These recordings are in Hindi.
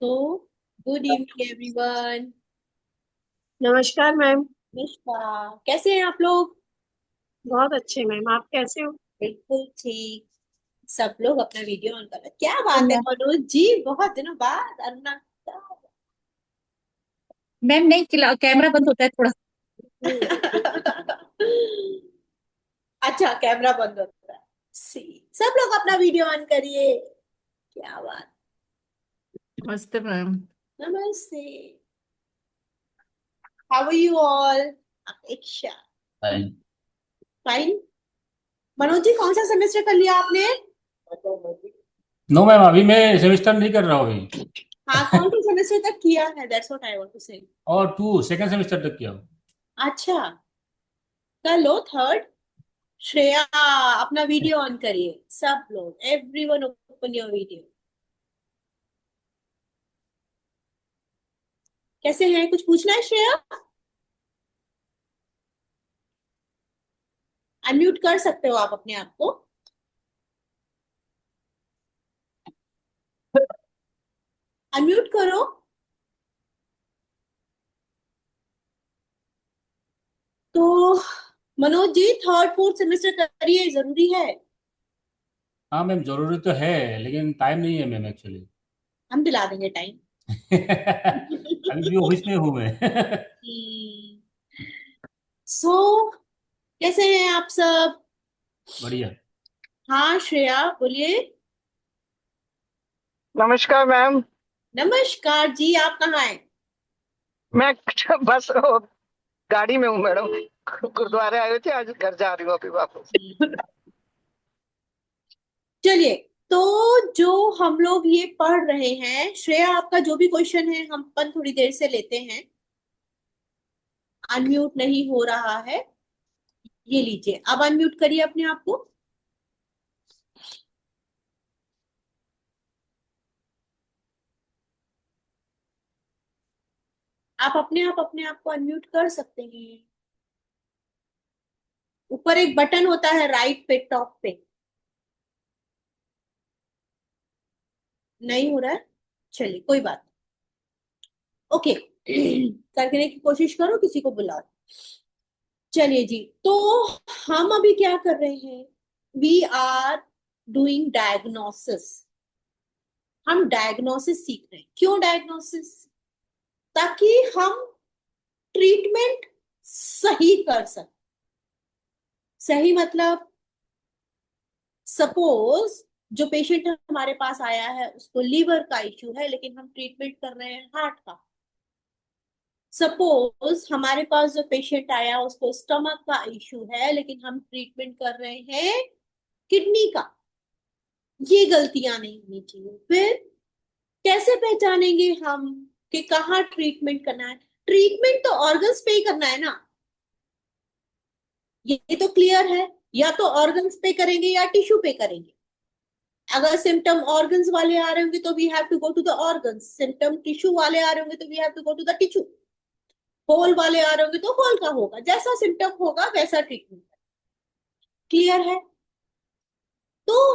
तो गुड इवनिंग एवरीवन। नमस्कार मैम। नमस्कार, कैसे हैं आप लोग? बहुत अच्छे मैम, आप कैसे हो? बिल्कुल ठीक। सब लोग अपना वीडियो ऑन कर रहे हैं। क्या बात है मनोज जी, बहुत दिनों बाद अरुणा। मैम नहीं कैमरा बंद होता है थोड़ा। अच्छा, कैमरा बंद होता है। सी, सब लोग अपना वीडियो ऑन करिए। क्या बात। नमस्ते मैम। नमस्ते। How are you all? Apeksha. नहीं। फाइन। मनोज जी, कौन सा सेमेस्टर कर लिया आपने? नो मैम, अभी मैं सेमेस्टर नहीं कर रहा हूँ अभी। हाँ, कौन सा सेमेस्टर तक किया है? That's what I want to say. और टू सेकेंड सेमेस्टर तक किया हूँ। अच्छा, कर लो थर्ड। श्रेया, अपना वीडियो ऑन करिए। सब लोग, एवरीवन ओपन योर वीडियो। कैसे हैं? कुछ पूछना है श्रेया? अनम्यूट कर सकते हो आप अपने आप को। अनम्यूट करो। तो Manoj ji, third fourth semester करिए, जरूरी है। हाँ मैम, जरूरी तो है लेकिन टाइम नहीं है मैम एक्चुअली। हम दिला देंगे टाइम। अभी भी ऑफिस में हूँ मैं। सो, कैसे हैं आप सब? बढ़िया। हाँ श्रेया, बोलिए। नमस्कार मैम। नमस्कार जी, आप कहाँ हैं? मैं बस गाड़ी में हूँ मैडम। गुरुद्वारे आए थे, आज घर जा रही हूँ अभी वापस। चलिए, तो जो हम लोग ये पढ़ रहे हैं, श्रेया आपका जो भी क्वेश्चन है हम अपन थोड़ी देर से लेते हैं। अनम्यूट नहीं हो रहा है। ये लीजिए, अब अनम्यूट करिए अपने आप को। आप अपने आप को अनम्यूट कर सकते हैं। ऊपर एक बटन होता है राइट पे, टॉप पे। नहीं हो रहा है? चलिए, कोई बात। ओके। करने की कोशिश करो, किसी को बुलाओ। चलिए जी, तो हम अभी क्या कर रहे हैं? We are doing diagnosis. हम डायग्नोसिस सीख रहे हैं। क्यों डायग्नोसिस? ताकि हम ट्रीटमेंट सही कर सकें। सही मतलब, सपोज जो पेशेंट हमारे पास आया है उसको लीवर का इश्यू है, लेकिन हम ट्रीटमेंट कर रहे हैं हार्ट का। सपोज हमारे पास जो पेशेंट आया उसको स्टमक का इश्यू है, लेकिन हम ट्रीटमेंट कर रहे हैं किडनी का। ये गलतियां नहीं होनी चाहिए। फिर कैसे पहचानेंगे हम कि कहाँ ट्रीटमेंट करना है? ट्रीटमेंट तो ऑर्गन्स पे ही करना है ना। ये तो क्लियर है। या तो ऑर्गन्स पे करेंगे या टिश्यू पे करेंगे। अगर सिम्टम ऑर्गन्स वाले आ रहे होंगे तो we have to go to the organs. Symptom tissue वाले आ रहे होंगे तो we have to go to the tissue. Whole वाले आ रहे होंगे तो होल का होगा। जैसा सिम्टम होगा वैसा ट्रीटमेंट। क्लियर है? तो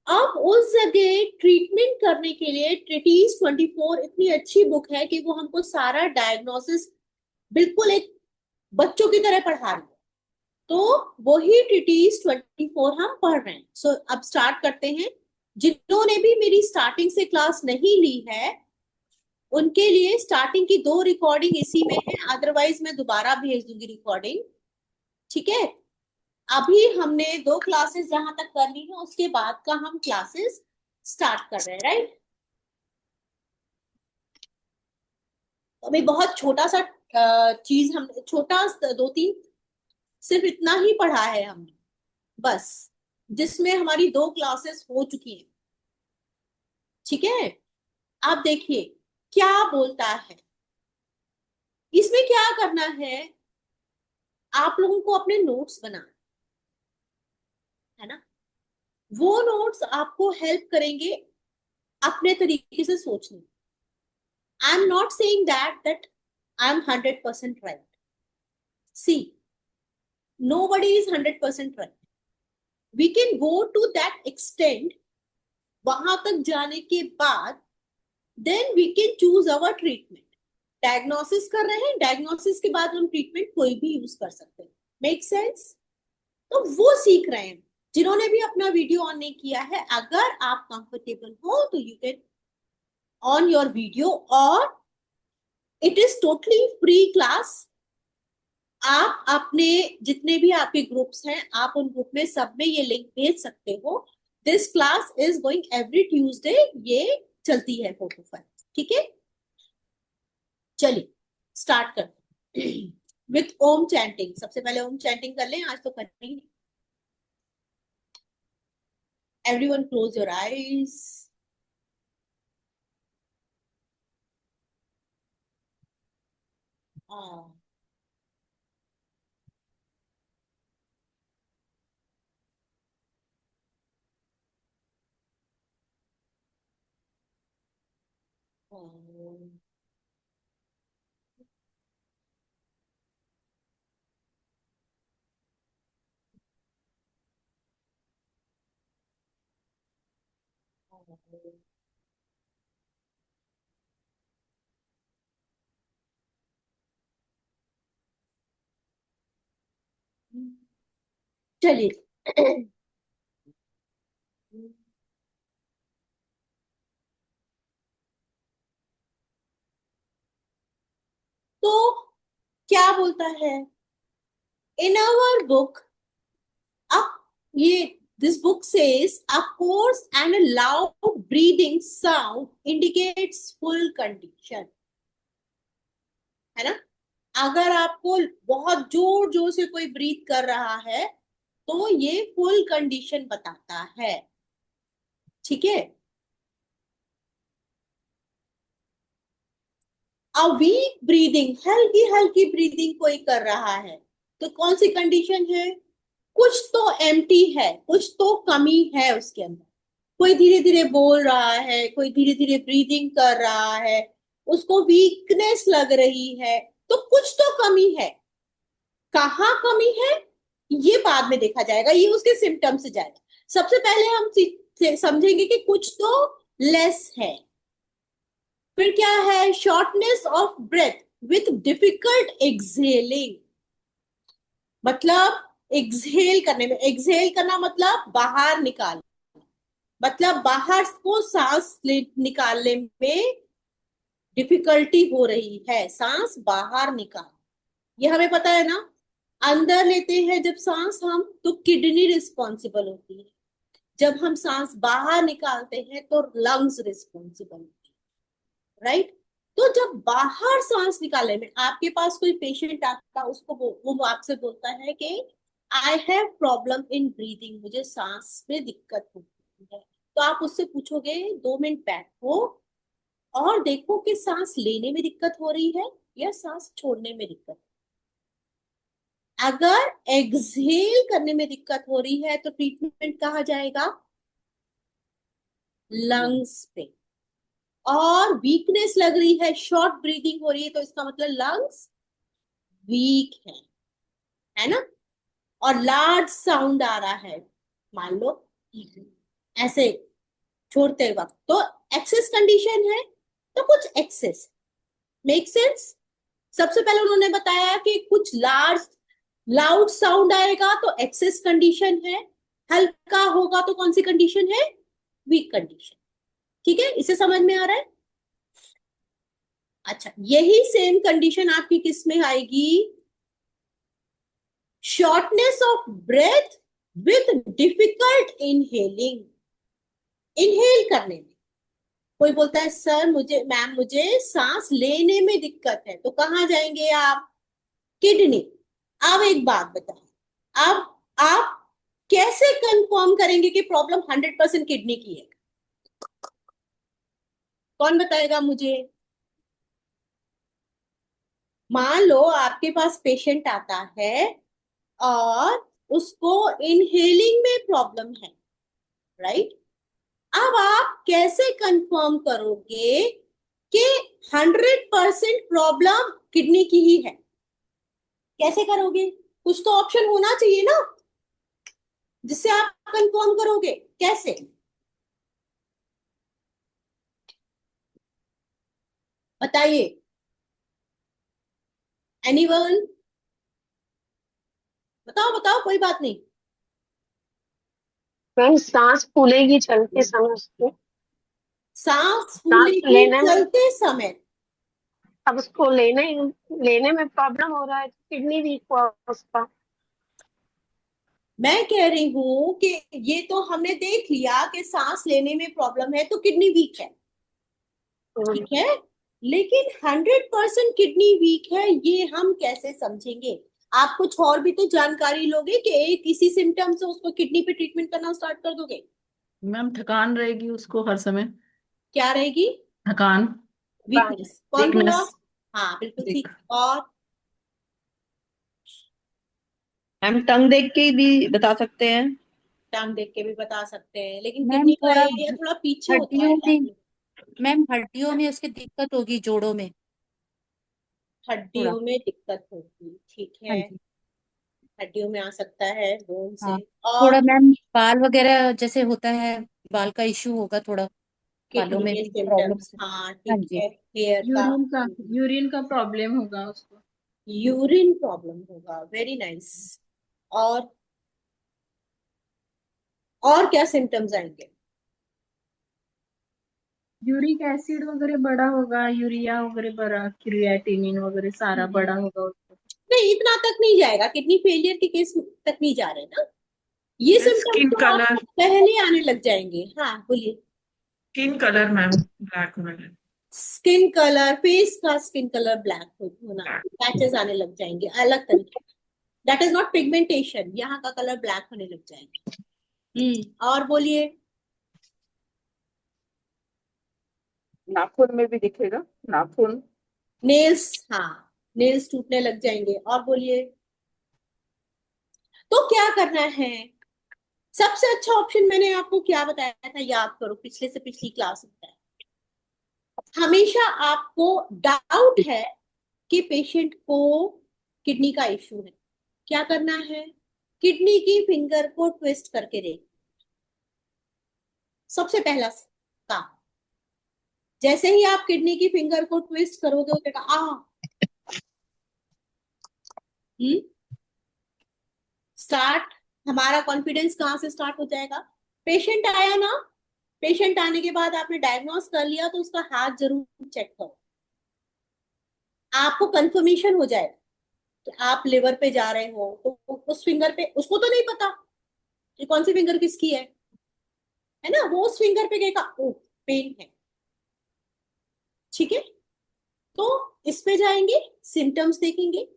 अब उस जगह ट्रीटमेंट करने के लिए ट्रिटीज 24 इतनी अच्छी बुक है कि वो हमको सारा डायग्नोसिस बिल्कुल एक बच्चों की तरह पढ़ा रही है। तो वही ट्रिटीज 24 हम पढ़ रहे हैं। सो अब स्टार्ट करते हैं। जिन्होंने भी मेरी स्टार्टिंग से क्लास नहीं ली है उनके लिए स्टार्टिंग की 2 रिकॉर्डिंग इसी में है, अदरवाइज मैं दोबारा भेज दूंगी रिकॉर्डिंग। ठीक है? अभी हमने 2 क्लासेस जहां तक कर ली है, उसके बाद का हम क्लासेस स्टार्ट कर रहे हैं, राइट? अभी बहुत छोटा सा चीज, हम छोटा 2-3 सिर्फ इतना ही पढ़ा है हमने, बस, जिसमें हमारी 2 क्लासेस हो चुकी हैं। ठीक है? आप देखिए क्या बोलता है। इसमें क्या करना है? आप लोगों को अपने नोट्स बनाना है ना। वो नोट्स आपको हेल्प करेंगे अपने तरीके से सोचने। I am not saying that I am 100% right. See, nobody is 100% right. We can go to that extent। वहां तक जाने के बाद then we can choose our treatment. Diagnosis कर रहे हैं, डायग्नोसिस के बाद हम ट्रीटमेंट कोई भी यूज कर सकते हैं। Make sense? तो वो सीख रहे हैं। जिन्होंने भी अपना वीडियो ऑन नहीं किया है, अगर आप कंफर्टेबल हो तो you can on your video, और it is totally free class. आप अपने जितने भी आपके ग्रुप्स हैं, आप उन ग्रुप में सब में ये लिंक भेज सकते हो। This class is going every Tuesday, ये चलती है 4 to 5। ठीक है, चलिए स्टार्ट करते हैं विथ ओम चैंटिंग। सबसे पहले ओम चैंटिंग कर लें, आज तो करनी है। Everyone close your eyes. चलिए तो क्या बोलता है इन आवर बुक? अब ये this book says a coarse and a loud breathing sound indicates full condition, है ना? अगर आपको बहुत जोर जोर से कोई ब्रीथ कर रहा है तो ये फुल कंडीशन बताता है। ठीक है, अ वीक ब्रीदिंग, हल्की हल्की ब्रीदिंग कोई कर रहा है तो कौन सी कंडीशन है? कुछ तो एम्प्टी है, कुछ तो कमी है उसके अंदर। कोई धीरे धीरे बोल रहा है, कोई धीरे धीरे ब्रीदिंग कर रहा है, उसको वीकनेस लग रही है, तो कुछ तो कमी है। कहाँ कमी है ये बाद में देखा जाएगा, ये उसके सिम्टम से जाएगा। सबसे पहले हम समझेंगे कि कुछ तो लेस है। फिर क्या है? Shortness of breath with difficult exhaling, मतलब एक्सहेल करने में, एक्सहेल करना मतलब बाहर निकाल, मतलब बाहर को सांस निकालने में डिफिकल्टी हो रही है, सांस बाहर निकाल। ये हमें पता है ना, अंदर लेते हैं जब सांस हम तो किडनी रिस्पॉन्सिबल होती है, जब हम सांस बाहर निकालते हैं तो लंग्स रिस्पॉन्सिबल होती है, राइट? तो जब बाहर सांस निकालने में आपके पास कोई पेशेंट आता है, उसको वो आपसे बोलता है कि I have problem in breathing, मुझे सांस में दिक्कत होती है, तो आप उससे पूछोगे 2 मिनट बैठो और देखो कि सांस लेने में दिक्कत हो रही है या सांस छोड़ने में दिक्कत। अगर एक्सहेल करने में दिक्कत हो रही है तो ट्रीटमेंट कहाँ जाएगा? लंग्स पे। और वीकनेस लग रही है, शॉर्ट ब्रीदिंग हो रही है, तो इसका मतलब लंग्स वीक है ना? और लार्ज साउंड आ रहा है, मान लो ऐसे छोड़ते वक्त, तो एक्सेस कंडीशन है, तो कुछ एक्सेस। Make sense? सबसे पहले उन्होंने बताया कि कुछ लार्ज लाउड साउंड आएगा तो एक्सेस कंडीशन है, हल्का होगा तो कौन सी कंडीशन है? Weak condition. ठीक है, इसे समझ में आ रहा है? अच्छा, यही सेम कंडीशन आपकी किस में आएगी? Shortness of breath with difficult inhaling, inhale करने में। कोई बोलता है सर मुझे सांस लेने में दिक्कत है, तो कहाँ जाएंगे आप? किडनी। अब एक बात बताएं, अब आप कैसे कंफर्म करेंगे कि प्रॉब्लम 100% किडनी की है? कौन बताएगा मुझे? मान लो आपके पास पेशेंट आता है और उसको इनहेलिंग में प्रॉब्लम है, राइट? अब आप कैसे कंफर्म करोगे कि 100% प्रॉब्लम किडनी की ही है? कैसे करोगे? कुछ तो ऑप्शन होना चाहिए ना जिससे आप कंफर्म करोगे। कैसे? बताइए, एनीवन? बताओ बताओ, कोई बात नहीं। मैम सांस फूलेगी चलते समय उसको। सांस सांस फूलेगी लेने में, चलते समय। अब उसको लेने में प्रॉब्लम हो रहा है, किडनी वीक हुआ उसका। मैं कह रही हूं कि ये तो हमने देख लिया कि सांस लेने में प्रॉब्लम है तो किडनी वीक है, ठीक है। लेकिन 100% किडनी वीक है ये हम कैसे समझेंगे? आप कुछ और भी तो जानकारी लोगे कि एक इसी सिम्टम से उसको किडनी पे ट्रीटमेंट करना स्टार्ट कर दोगे? मैम थकान रहेगी उसको हर समय। क्या रहेगी? थकान। वीकनेस। कौन बोला? वीकनेस। हाँ बिल्कुल ठीक। देख। और हम टंग देख के भी बता सकते हैं। टांग देख के भी बता सकते हैं, लेकिन मैम किडनी का थोड़ा एरिया थोड़ा पीछे होता है हड्डियों में, टांग। मैम हड्डियों में उसकी दिक्कत होगी, जोड़ों में थोड़ा। हड्डियों में दिक्कत होगी, ठीक हाँ है। जी। हड्डियों में आ सकता है, बोन से। हाँ। और थोड़ा मैम बाल वगैरह जैसे होता है, बाल का इशू होगा थोड़ा, बालों किडनी में के भी प्रॉब्लम। सिम्टम्स, हाँ हाँ ठीक जी। है। हेयर का, यूरिन का प्रॉब्लम होगा उसको। यूरिन प्रॉब्लम होगा, वेरी नाइस। और क्या सिम्टम्स आएंगे? यूरिक एसिड वगैरह बड़ा होगा, यूरिया वगैरह बड़ा, क्रिएटिनिन वगैरह सारा बड़ा होगा उसको। नहीं, इतना तक नहीं जाएगा, किडनी फेलियर के केस तक नहीं जा रहे ना। ये सिम्टम्स स्किन तो कलर, आपको पहले आने लग जाएंगे। हाँ बोलिए। स्किन कलर मैम ब्लैक होना। स्किन कलर, फेस का स्किन कलर ब्लैक होना, पैचेस आने लग जाएंगे अलग तरीके। दैट इज नॉट पिगमेंटेशन, यहाँ का कलर ब्लैक होने लग जाएगा। और बोलिए। नाखून में भी दिखेगा, नाखून। नेल्स, हाँ, नेल्स टूटने लग जाएंगे। और बोलिए। तो क्या करना है? सबसे अच्छा ऑप्शन मैंने आपको क्या बताया था, याद करो, पिछले से पिछली क्लास में। हमेशा आपको डाउट है कि पेशेंट को किडनी का इश्यू है, क्या करना है? किडनी की फिंगर को ट्विस्ट करके देख, सबसे पहला काम। जैसे ही आप किडनी की फिंगर को ट्विस्ट करोगे वो कहेगा आ। स्टार्ट। हमारा कॉन्फिडेंस कहाँ से स्टार्ट हो जाएगा? पेशेंट आया ना, पेशेंट आने के बाद आपने डायग्नोस कर लिया तो उसका हाथ जरूर चेक करो, आपको कंफर्मेशन हो जाएगा कि आप लिवर पे जा रहे हो। तो उस फिंगर पे उसको तो नहीं पता कि कौन सी फिंगर किसकी है ना, वो उस फिंगर पे कहेगा ओ, पेन है, ठीक है। तो इस पे जाएंगे, सिम्टम्स देखेंगे,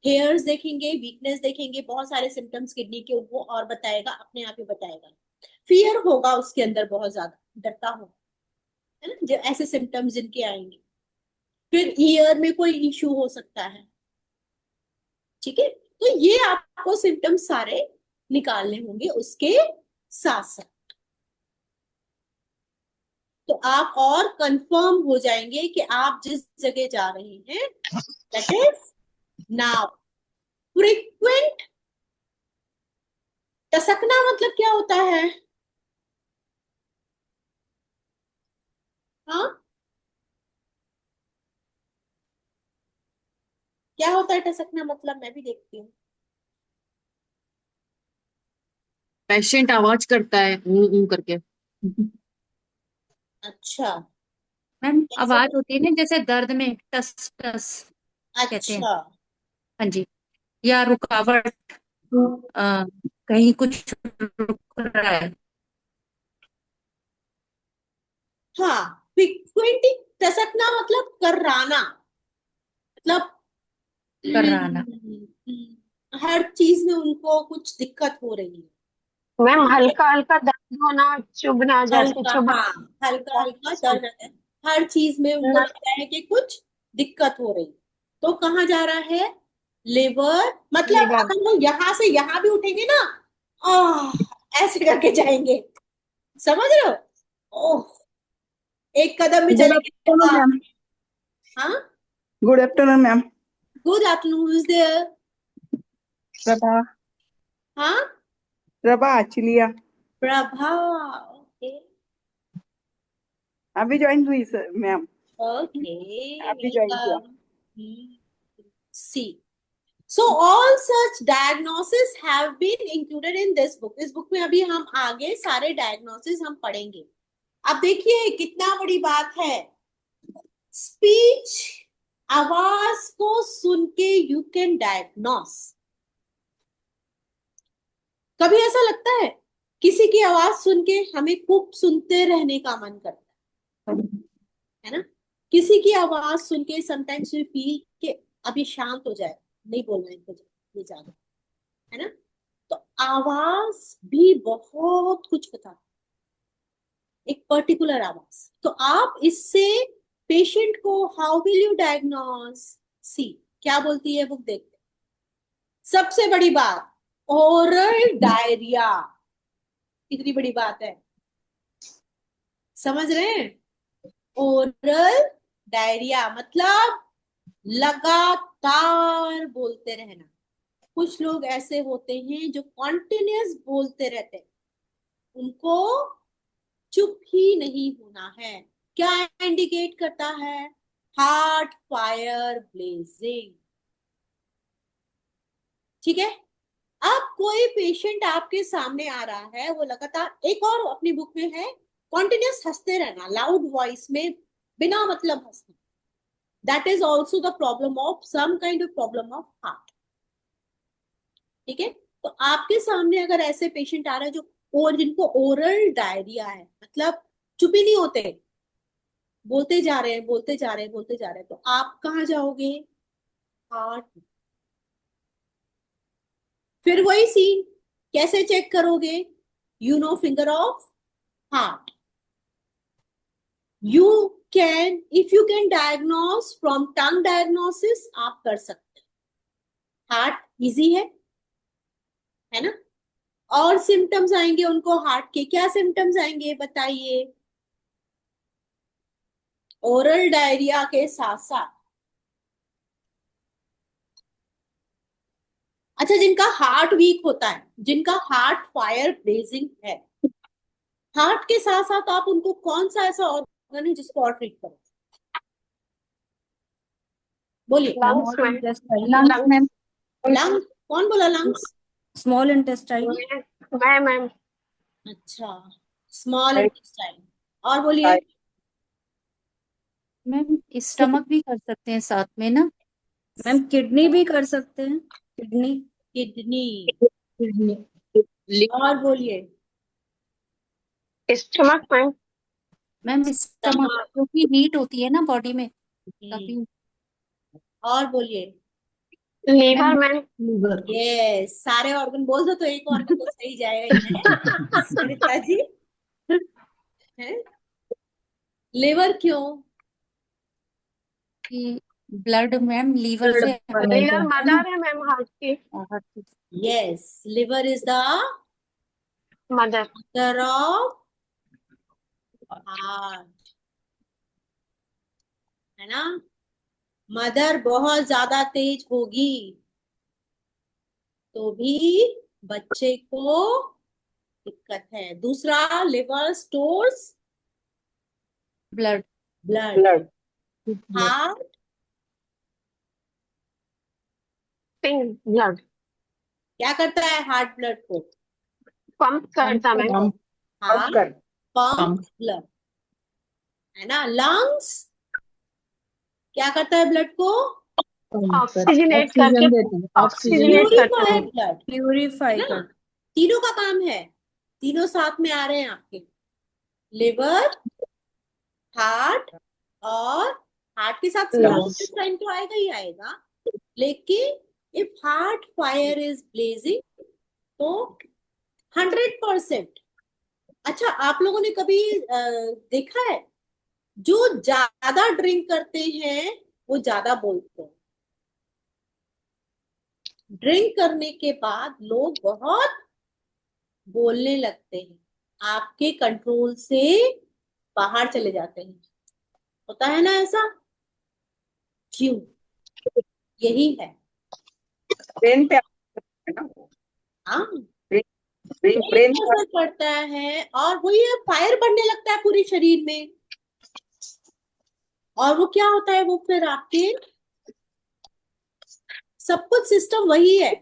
हेयर्स देखेंगे, वीकनेस देखेंगे, बहुत सारे सिम्टम्स किडनी के, वो और बताएगा, अपने आप ही बताएगा। फियर होगा उसके अंदर, बहुत ज्यादा डरता होगा, है ना, जो ऐसे सिम्टम्स जिनके आएंगे। फिर ईयर में कोई इश्यू हो सकता है, ठीक है। तो ये आपको सिम्टम्स सारे निकालने होंगे उसके साथ साथ। तो आप और कंफर्म हो जाएंगे कि आप जिस जगह जा रहे हैं, दैट इज नाउ फ्रीक्वेंट। टसकना मतलब क्या होता है? हाँ, क्या होता है टसकना मतलब? मैं भी देखती हूँ। पेशेंट आवाज करता है करके। अच्छा, मैम कैसे? आवाज होती है ना, जैसे दर्द में टस टस कहते हैं। अच्छा, हाँ जी। या रुकावट, आ, कहीं कुछ रुक रहा है। हाँ, फ्रीक्वेंटली टसकना मतलब कराना, मतलब कराना। हर चीज में उनको कुछ दिक्कत हो रही है, मैम ठीक है। हल्का हल्का दर्द होना, चुभना, जैसे हल्का, चुभ। हाँ, हल्का हल्का दर्द है, हर चीज में उनको लगता है कि कुछ दिक्कत हो रही है। तो कहाँ जा रहा है? लिवर। मतलब लीवर। अगर वो यहां से यहां भी उठेंगे ना, ऐसे करके जाएंगे, समझ रहे हो? ओह, एक कदम भी गुड चलेंगे आफ्टरनून आ, मैम। हाँ। Good afternoon ma'am. Good afternoon, is there? Prabha. हाँ, प्रभा आचिलिया। प्रभा, ओके। अभी ज्वाइन हुई सर मैम। Okay, आप भी ज्वाइन किया। welcome. C. So all such diagnoses have been included in this book. इस बुक में अभी हम आगे सारे डायग्नोसिस हम पढ़ेंगे। अब देखिए कितना बड़ी बात है। स्पीच, आवाज को सुन के यू कैन डायग्नोस। कभी ऐसा लगता है किसी की आवाज सुन के हमें खूब सुनते रहने का मन करता है ना? किसी की आवाज सुन के समटाइम्स वी फील कि अभी शांत हो जाए, नहीं बोलना इनको ज्यादा, है ना? तो आवाज भी बहुत कुछ बताती है, एक पर्टिकुलर आवाज। तो आप इससे पेशेंट को हाउ विल यू डायग्नोस? सी क्या बोलती है बुक, देखते हैं। सबसे बड़ी बात, ओरल डायरिया। कितनी बड़ी बात है, समझ रहे हैं? ओरल डायरिया मतलब लगातार बोलते रहना। कुछ लोग ऐसे होते हैं जो कॉन्टिन्यूअस बोलते रहते हैं, उनको चुप ही नहीं होना है। क्या इंडिकेट करता है? Heart fire blazing. ठीक है। अब कोई पेशेंट आपके सामने आ रहा है, वो लगातार, एक और अपनी बुक में है, कॉन्टिन्यूअस हंसते रहना, लाउड वॉइस में बिना मतलब हंसना। That is also the problem of some kind of problem of heart. ठीक है। तो आपके सामने अगर ऐसे पेशेंट आ रहे हैं जो और जिनको ओरल डायरिया है, मतलब चुप ही नहीं होते, बोलते जा रहे हैं, बोलते जा रहे हैं, बोलते जा रहे हैं, तो आप कहाँ जाओगे? हार्ट। फिर वही सीन, कैसे चेक करोगे? You know finger of heart. You can, if you can diagnose from tongue diagnosis, आप कर सकते हैं। हार्ट इजी है ना? और सिम्टम्स आएंगे उनको हार्ट के, क्या सिम्टम्स आएंगे बताइए? ओरल डायरिया के साथ साथ, अच्छा जिनका हार्ट वीक होता है, जिनका हार्ट फायर ब्लेजिंग है, हार्ट के साथ साथ आप उनको कौन सा ऐसा ऑर्गन है जिसको और ट्रीट करो? बोलिए। लंग्स स्मॉल में। इंटेस्टाइन। Lungs ma'am. लंग, कौन बोला लंग्स? Small intestine. मैं मैम। अच्छा, स्मॉल इंटेस्टाइन। और बोलिए। मैम स्टमक भी कर सकते हैं साथ में ना? मैम किडनी भी कर सकते हैं, किडनी। किडनी। किडनी। और बोलिए। Stomach ma'am. Ma'am stomach, stomach. क्योंकि हीट होती है ना बॉडी में काफी। और बोलिए। Liver ma'am ma'am. Liver. Yes, सारे ऑर्गन बोल दो तो एक ऑर्गन तो सही जाएगा ही है। सरिता जी है। लिवर क्यों? कि ब्लड मैम लीवर से लीवर है ना? मदर है मैम हार्ट की। Yes, liver is the mother. Mother of heart, है ना? मदर बहुत ज्यादा तेज होगी तो भी बच्चे को दिक्कत है। दूसरा, liver stores blood. Blood. Heart pink blood. क्या करता है? हार्ट ब्लड को पंप करता मैम। हार्ट पंप ब्लड, है ना? लंग्स क्या करता है ब्लड को? ऑक्सीजनेट करके। ऑक्सीजन देते हैं, ऑक्सीजन ऑक्सीजनेट करते प्यूरिफाई हैं। ब्लड, प्यूरिफाई है ना? कर। तीनों का काम है, तीनों साथ में आ रहे हैं आपके, लिवर, हार्ट और हार्ट के साथ स्मॉल Lungs. इंटेस्टाइन तो आएगा ही आएगा, लेकिन if heart fire is blazing तो 100%। अच्छा, आप लोगों ने कभी देखा है जो ज्यादा ड्रिंक करते हैं वो ज्यादा बोलते हैं? ड्रिंक करने के बाद लोग बहुत बोलने लगते हैं, आपके कंट्रोल से बाहर चले जाते हैं। होता है ना ऐसा? क्यों? यही है। ब्रेन पे है ना, हाँ, ब्रेन ब्रेन पे असर पड़ता है और वही फायर बढ़ने लगता है पूरे शरीर में। और वो क्या होता है, वो फिर आपके सब कुछ सिस्टम वही है।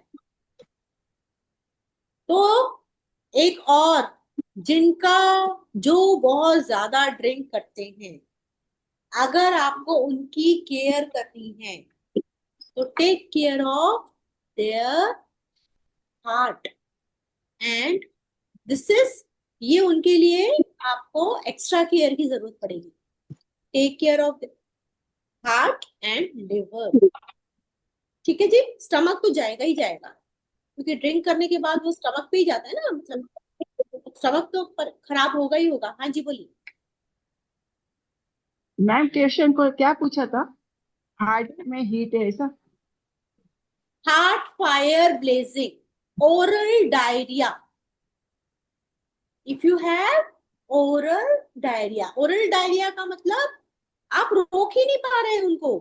तो एक और, जिनका जो बहुत ज्यादा ड्रिंक करते हैं, अगर आपको उनकी केयर करनी है तो take care of their heart and this is, ये उनके लिए आपको एक्स्ट्रा केयर की जरूरत पड़ेगी। Take care of heart and liver. ठीक है जी, स्टमक तो जाएगा ही जाएगा, क्योंकि ड्रिंक करने के बाद वो स्टमक पे ही जाता है ना, मतलब स्टमक तो खराब होगा ही होगा। हाँ जी बोलिए। मैम क्वेश्चन को क्या पूछा था? हार्ट में हीट है ऐसा? Heart fire blazing, oral diarrhoea. If you have oral diarrhoea, oral diarrhoea का मतलब आप रोक ही नहीं पा रहे हैं उनको,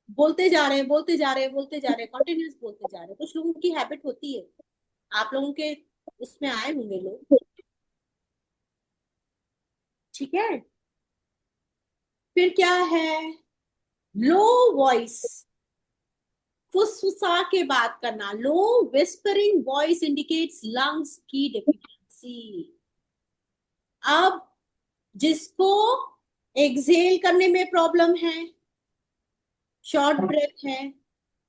बोलते जा रहे हैं, बोलते जा रहे हैं, बोलते जा रहे हैं, कंटिन्यूस बोलते जा रहे हैं। कुछ लोगों की हैबिट होती है, आप लोगों के उसमें आए होंगे लोग। ठीक है, फिर क्या है, लो वॉइस, फुसफुसा के बात करना। लो विस्परिंग वॉइस इंडिकेट्स लंग्स की डेफिशिएंसी। अब जिसको एक्सेल करने में प्रॉब्लम है, शॉर्ट ब्रेथ है,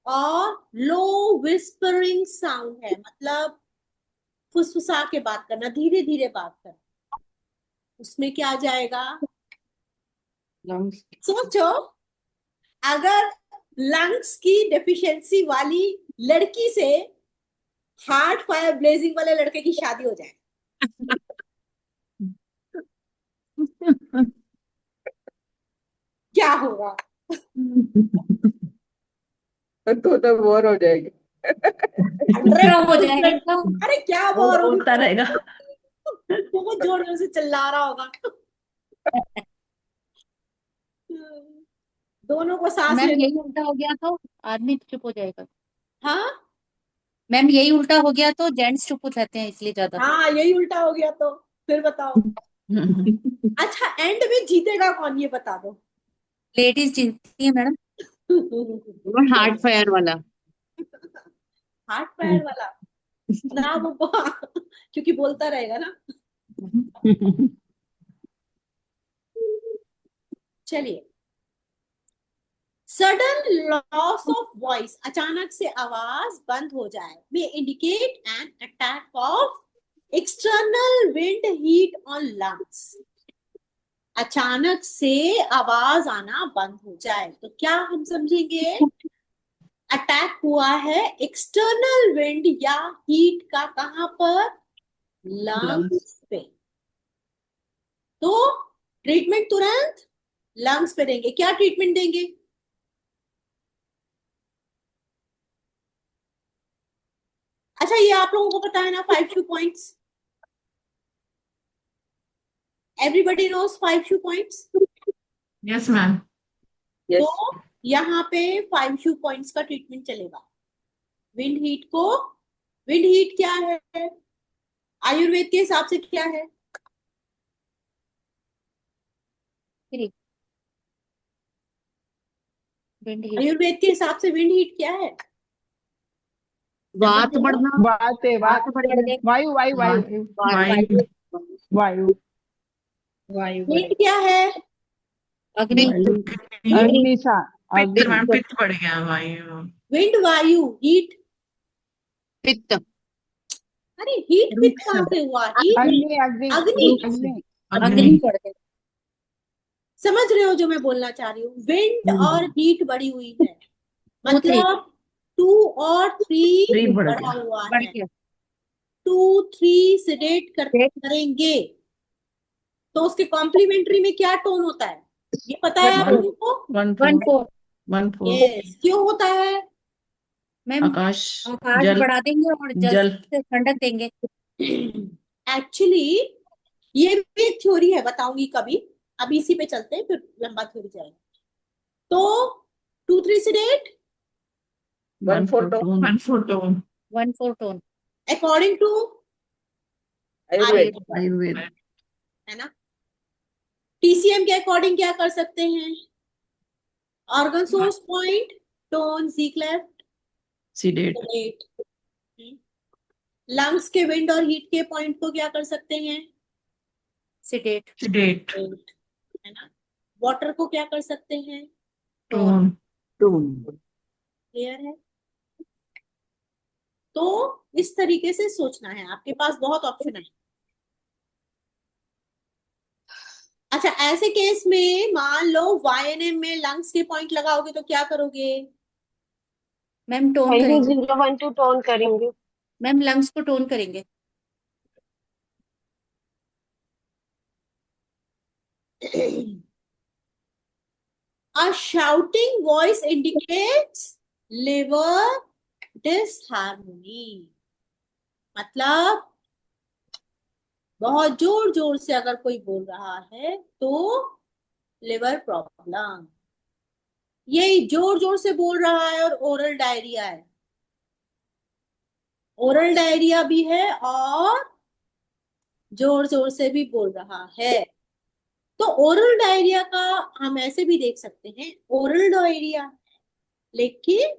और लो विस्परिंग साउंड है, मतलब फुसफुसा के बात करना, धीरे धीरे बात करना, उसमें क्या आ जाएगा? लंग्स। सोचो, अगर लंग्स की डेफिशिएंसी वाली लड़की से हार्ट फायर ब्लेजिंग वाले लड़के की शादी हो जाए, क्या होगा? तो बोर हो जाएगी। 100% हो जाएगा। अरे क्या वो बोर बोलता रहेगा। बहुत जोर से चिल्ला रहा होगा। दोनों को सांस मैम लेने। यही उल्टा हो गया तो आदमी चुप हो जाएगा। हाँ मैम यही उल्टा हो गया तो जेंट्स चुप हो जाते हैं इसलिए ज्यादा। हाँ, यही उल्टा हो गया तो फिर बताओ। अच्छा, एंड में जीतेगा कौन, ये बता दो। लेडीज जीतती है मैडम। हार्ट फायर वाला। हार्ट फायर वाला ना वो क्योंकि बोलता रहेगा ना। चलिए, सडन लॉस ऑफ वॉइस, अचानक से आवाज बंद हो जाए, may indicate an attack of external wind heat on lungs. अचानक से आवाज आना बंद हो जाए तो क्या हम समझेंगे? अटैक हुआ है एक्सटर्नल विंड या हीट का, कहां पर? लंग्स पे। तो ट्रीटमेंट तुरंत लंग्स पे देंगे। क्या ट्रीटमेंट देंगे? अच्छा, ये आप लोगों को पता है ना 5 शू पॉइंट्स? एवरीबडी नोज 5 शू पॉइंट्स। Yes ma'am. तो यहाँ पे 5 शू पॉइंट्स का ट्रीटमेंट चलेगा। विंड हीट को, विंड हीट क्या है आयुर्वेद के हिसाब से, क्या है? Wind heat. आयुर्वेद के हिसाब से विंड हीट क्या है? वात बढ़ना। बात है, वात बात। बढ़ेगा। वायु वायु वायु वायु। वायु। वायु हीट क्या है? अग्नि। अग्नि सा। पित्त मैम, अग्नि। पित्त बढ़ गया। वायु। विंड वायु हीट। पित्त। अरे हीट पित्त कहाँ से हुआ? हीट अग्नि अग्नि अग्नि। अग्नि। अग्नि बढ़ गई। समझ रहे हो जो मैं बोलना चाह रही हूँ? विंड और हीट बढ़ी हुई है, मतलब 2 और 3 3 बढ़ बढ़ा गया। हुआ बढ़ है। गया। 2 3 सेडेट करेंगे तो उसके कॉम्प्लीमेंट्री में क्या टोन होता है, ये पता है आप लोगों को? 1 वन 4 फोर। 1 4। यस, क्यों होता है? मैम आकाश। आकाश जल। बढ़ा देंगे और जल जल। से ठंडक देंगे। एक्चुअली ये भी एक थ्योरी है, बताऊंगी कभी, अभी इसी पे चलते हैं, फिर लंबा थ्योरी जाएगा। तो 2 3 sedate 1 4 tone. 1 4 tone. 1 4 tone. According to Ayurveda. Ayurveda. है ना? TCM के अकॉर्डिंग क्या कर सकते हैं? Organ source point, tone, xi cleft, sedate. Lungs के विंड और हीट के पॉइंट को क्या कर सकते हैं? sedate, sedate. है ना। वाटर को क्या कर सकते हैं? टोन। टोन। क्लियर है? तो इस तरीके से सोचना है, आपके पास बहुत ऑप्शन है। अच्छा, ऐसे केस में मान लो YNM में लंग्स के पॉइंट लगाओगे तो क्या करोगे? मैम टोन पहले करेंगे, 012 टोन करेंगे। मैम लंग्स को टोन करेंगे। A shouting voice indicates liver disharmony. मतलब बहुत जोर जोर से अगर कोई बोल रहा है तो लिवर प्रॉब्लम। यही जोर जोर से बोल रहा है और ओरल डायरिया है, ओरल डायरिया भी है और जोर जोर से भी बोल रहा है। तो ओरल डायरिया का हम ऐसे भी देख सकते हैं, ओरल डायरिया लेकिन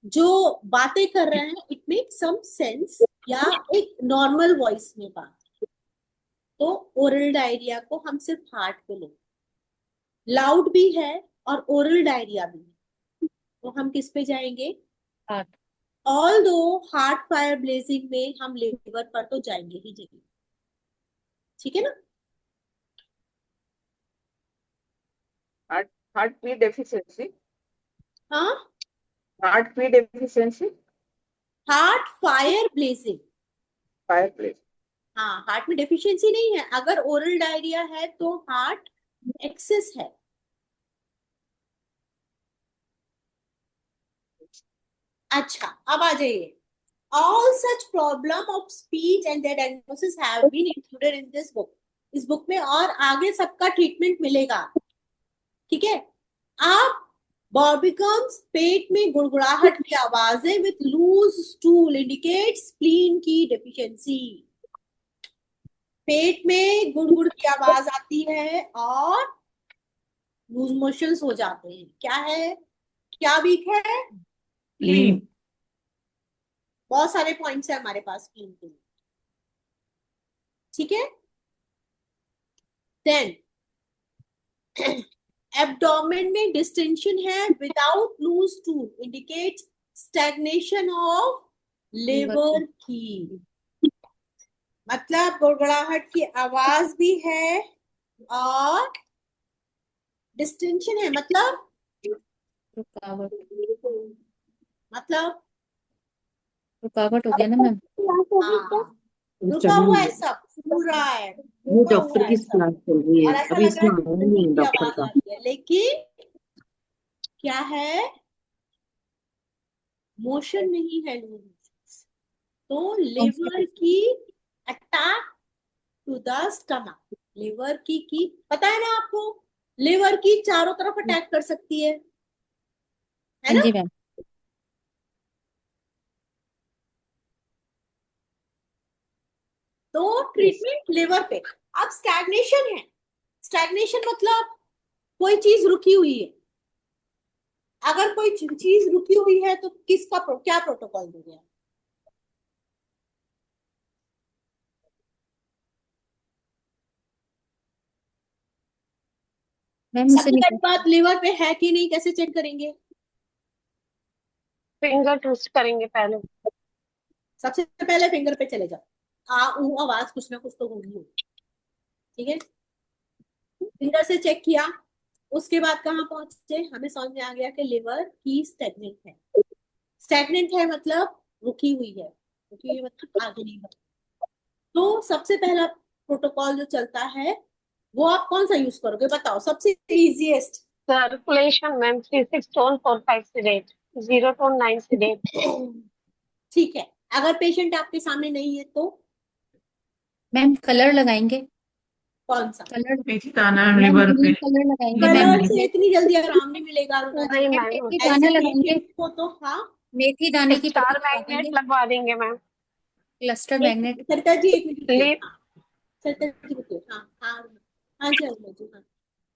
जो बातें कर रहे हैं इट मेक सम सेंस या एक नॉर्मल वॉइस में बात। तो ओरल डायरिया को हम सिर्फ हार्ट पे लेंगे, लाउड भी है और ओरल डायरिया भी है, तो हम किस पे जाएंगे? हार्ट। ऑल दो हार्ट फायर ब्लेजिंग में हम लिवर पर तो जाएंगे ही जाएंगे, ठीक है ना। Heart P deficiency. हाँ, heart P deficiency. Heart fire blazing. Fire place. हाँ, हार्ट में डेफिशिएंसी नहीं है, अगर ओरल डायरिया है तो हार्ट एक्सेस है। अच्छा, अब आ जाइए। All such problem of speech and their diagnosis have been included in this book. इस बुक में और आगे सबका ट्रीटमेंट मिलेगा, ठीक है। आप बॉर्बिकम्स, पेट में गुड़गुड़ाहट की आवाजें with loose stool indicates spleen की डेफिशिएंसी। पेट में गुड़गुड़ की आवाज आती है और लूज मोशंस हो जाते हैं, क्या है? क्या वीक है? स्प्लीन। बहुत सारे पॉइंट्स है हमारे पास स्प्लीन के लिए, ठीक है। देन एब्डोमेन में डिस्टेंशन है without loose stool indicates stagnation of liver की। मतलब गुड़गुड़ाहट की आवाज भी है और डिस्टेंशन है, मतलब रुकावट, मतलब रुकावट हो गया ना मैम। हाँ, रुका हुआ है, सब पूरा है, ये रुका डॉक्टर हुआ है की सब, क्लास चल रही और है, ऐसा अभी लग रहा इसमें है आया नहीं है की डॉक्टर आवाज का। आ रही है, लेकिन क्या है? मोशन नहीं है लूज। तो लिवर की attack to the stomach, liver की पता है ना आपको, लिवर की चारों तरफ अटैक कर सकती है ना। जी मैम। तो ट्रीटमेंट लिवर पे। अब स्टैग्नेशन है, स्टैग्नेशन मतलब कोई चीज रुकी हुई है। अगर कोई चीज रुकी हुई है तो किसका क्या प्रोटोकॉल दोगे आप? मैम उसे सबसे निकाल, पहली बात, लिवर पे है कि नहीं कैसे चेक करेंगे? फिंगर ट्विस्ट करेंगे पहले। सबसे पहले फिंगर पे चले जाओ, आवाज कुछ ना कुछ तो होगी, ठीक है। फिंगर से चेक किया, उसके बाद कहाँ पहुंचे? हमें समझ में आ गया कि लिवर की स्टेगनेंट है। स्टेगनेंट है मतलब रुकी हुई है, रुकी हुई मतलब आगे नहीं बढ़। तो सबसे पहला प्रोटोकॉल जो चलता है वो आप कौन सा यूज करोगे, बताओ सबसे easiest. Circulation ma'am 36 tone 45 seeded, 0 tone 9 seeded. ठीक है, अगर पेशेंट आपके सामने नहीं है तो मैम कलर लगाएंगे, कौन सा? कलर मेथी दाना मैम लिवर पे। ग्रीन कलर लगाएंगे मैम। कलर से इतनी जल्दी आराम नहीं मिलेगा रुना जी। नहीं मैम मैम, मेथी ऐसे दाना लगाएंगे, पेशेंट को तो हाँ, मेथी दाने की स्टार पट्टी लगा मैग्नेट देंगे, लगवा देंगे मैम। क्लस्टर एक मैग्नेट। सरिता जी एक मिनट रुकिए। ले हाँ, चलते रुकिए। हाँ हाँ हाँ जी अनुमा जी, हाँ।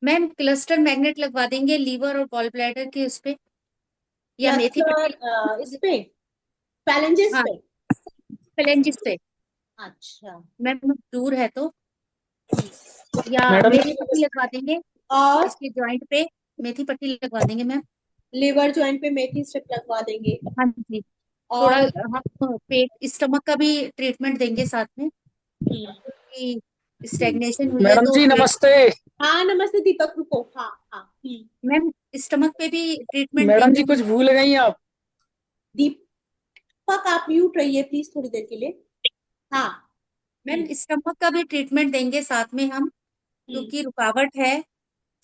मैम क्लस्टर मैग्नेट लगवा देंगे लीवर और गॉल ब्लैडर के उस पे, या मेथी पट्टी। क्लस्टर इस पे पैलेंजेस हाँ, पे। फ्लेंजिस पे। अच्छा। मैम दूर है तो, हम्म। या मैडम मेथी जी पट्टी लगवा देंगे और इसके जॉइंट पे, मेथी पट्टी लगवा देंगे मैम। लिवर जॉइंट पे मेथी स्ट्रिप लगवा देंगे। हाँ जी। थोड़ा और हम पेट स्टमक का भी ट्रीटमेंट देंगे साथ में, हम्म। कि स्टेग्नेशन हुई है मैडम तो जी पेट। नमस्ते। हाँ नमस्ते दीपक, रुको। हाँ हाँ। मैम स्टमक पे भी ट्रीटमेंट मैडम देंगे जी हम। कुछ भूल गई आप। दीपक आप म्यूट रहिए प्लीज थोड़ी देर के लिए। हाँ। मैम हम्म। स्टमक का भी ट्रीटमेंट देंगे साथ में हम, हम्म। क्योंकि रुकावट है,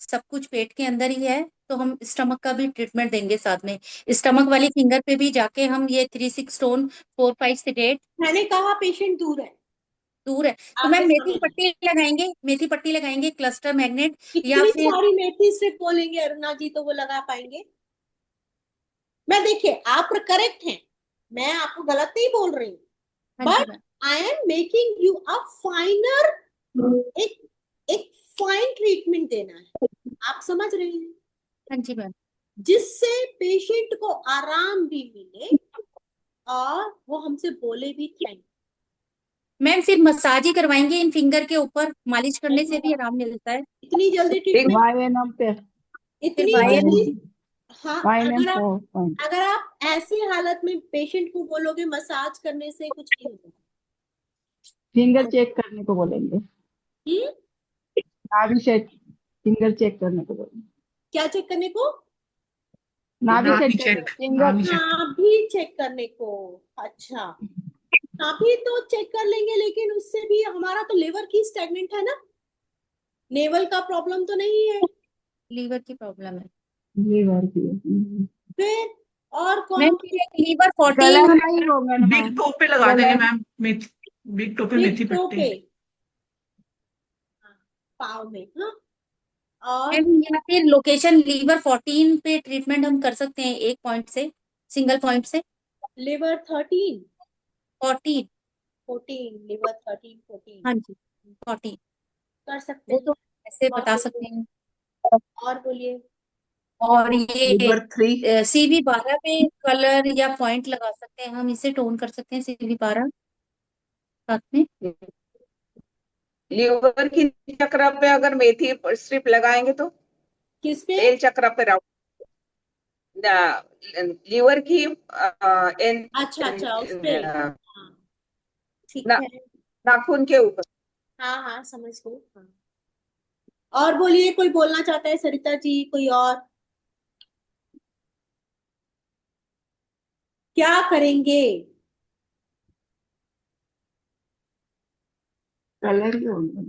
सब कुछ पेट के अंदर ही है, तो हम स्टमक का भी ट्रीटमेंट देंगे साथ में। स्टमक वाली फिंगर पे भी जाके हम ये 3-6 स्टोन 4-5 से 8 मैंने कहा पेशेंट दूर है दूर है, तो आपके मैम मेथी सामने। पट्टी लगाएंगे, मेथी पट्टी लगाएंगे, क्लस्टर मैग्नेट, या इतनी फिर। सारी मेथी स्ट्रिप बोलेंगे अरुणा जी तो वो लगा पाएंगे? मैं देखिए आप करेक्ट हैं, मैं आपको गलत नहीं बोल रही हूँ, हाँ जी but ma'am. I am making you a finer, एक एक फाइन ट्रीटमेंट देना है, आप समझ रहे हैं, हाँ जी मैम। जिससे पेशेंट को आराम भी मिले और वो हमसे बोले भी थैंक मैम फिर मसाज ही करवाएंगे इन फिंगर के ऊपर, मालिश करने से भी यू। आराम मिलता है। इतनी जल्दी एक ट्रीटमेंट, वायनम पे फिर इतनी वायर। जल्दी। वायनम हाँ, वायनम अगर आप 4 पॉइंट अगर आप ऐसी हालत में पेशेंट को बोलोगे मसाज करने से कुछ नहीं होगा। फिंगर चेक करने को बोलेंगे, हम्म। नाभि सेट फिंगर चेक करने को बोलेंगे, क्या चेक करने को? नाभि नाभि सेट करने चेक, फिंगर। नाभि चेक। नाभि चेक करने को। अच्छा, नाभि तो चेक कर लेंगे, लेकिन उससे भी हमारा तो लिवर की स्टेगनेंट है ना, नेवल का प्रॉब्लम तो नहीं है। लीवर की प्रॉब्लम है लीवर की फिर और कौन मैम, फिर एक लीवर 14। गला नहीं होगा ना बिग मैम, टो पे लगा गला देंगे मैम, मेथी, बिग टो पे बिग मेथी टो पट्टी। पे, हाँ, पाँव में। हाँ। और मैम या फिर लोकेशन लीवर 14 पे ट्रीटमेंट हम कर सकते हैं, एक पॉइंट से, सिंगल पॉइंट से। लिवर 13 14। 14, लिवर 13 14 हाँ जी, 14। कर सकते वो हैं। तो ऐसे और बता बोलिए, सकते हैं। और बोलिए। और ये लिवर 3। CV12 पे कलर या पॉइंट लगा सकते हैं हम, इसे टोन कर सकते हैं CV12 साथ में। लीवर की चक्र पे अगर मेथी स्ट्रिप लगाएंगे तो किस पे? तेल चक्र पे लीवर की अच्छा अच्छा, उस पे। हाँ ठीक ना, है। नाखून के ऊपर। हाँ हाँ समझ गई। हाँ। और बोलिए, कोई बोलना चाहता है सरिता जी, कोई और? क्या करेंगे? कलर ही होगा।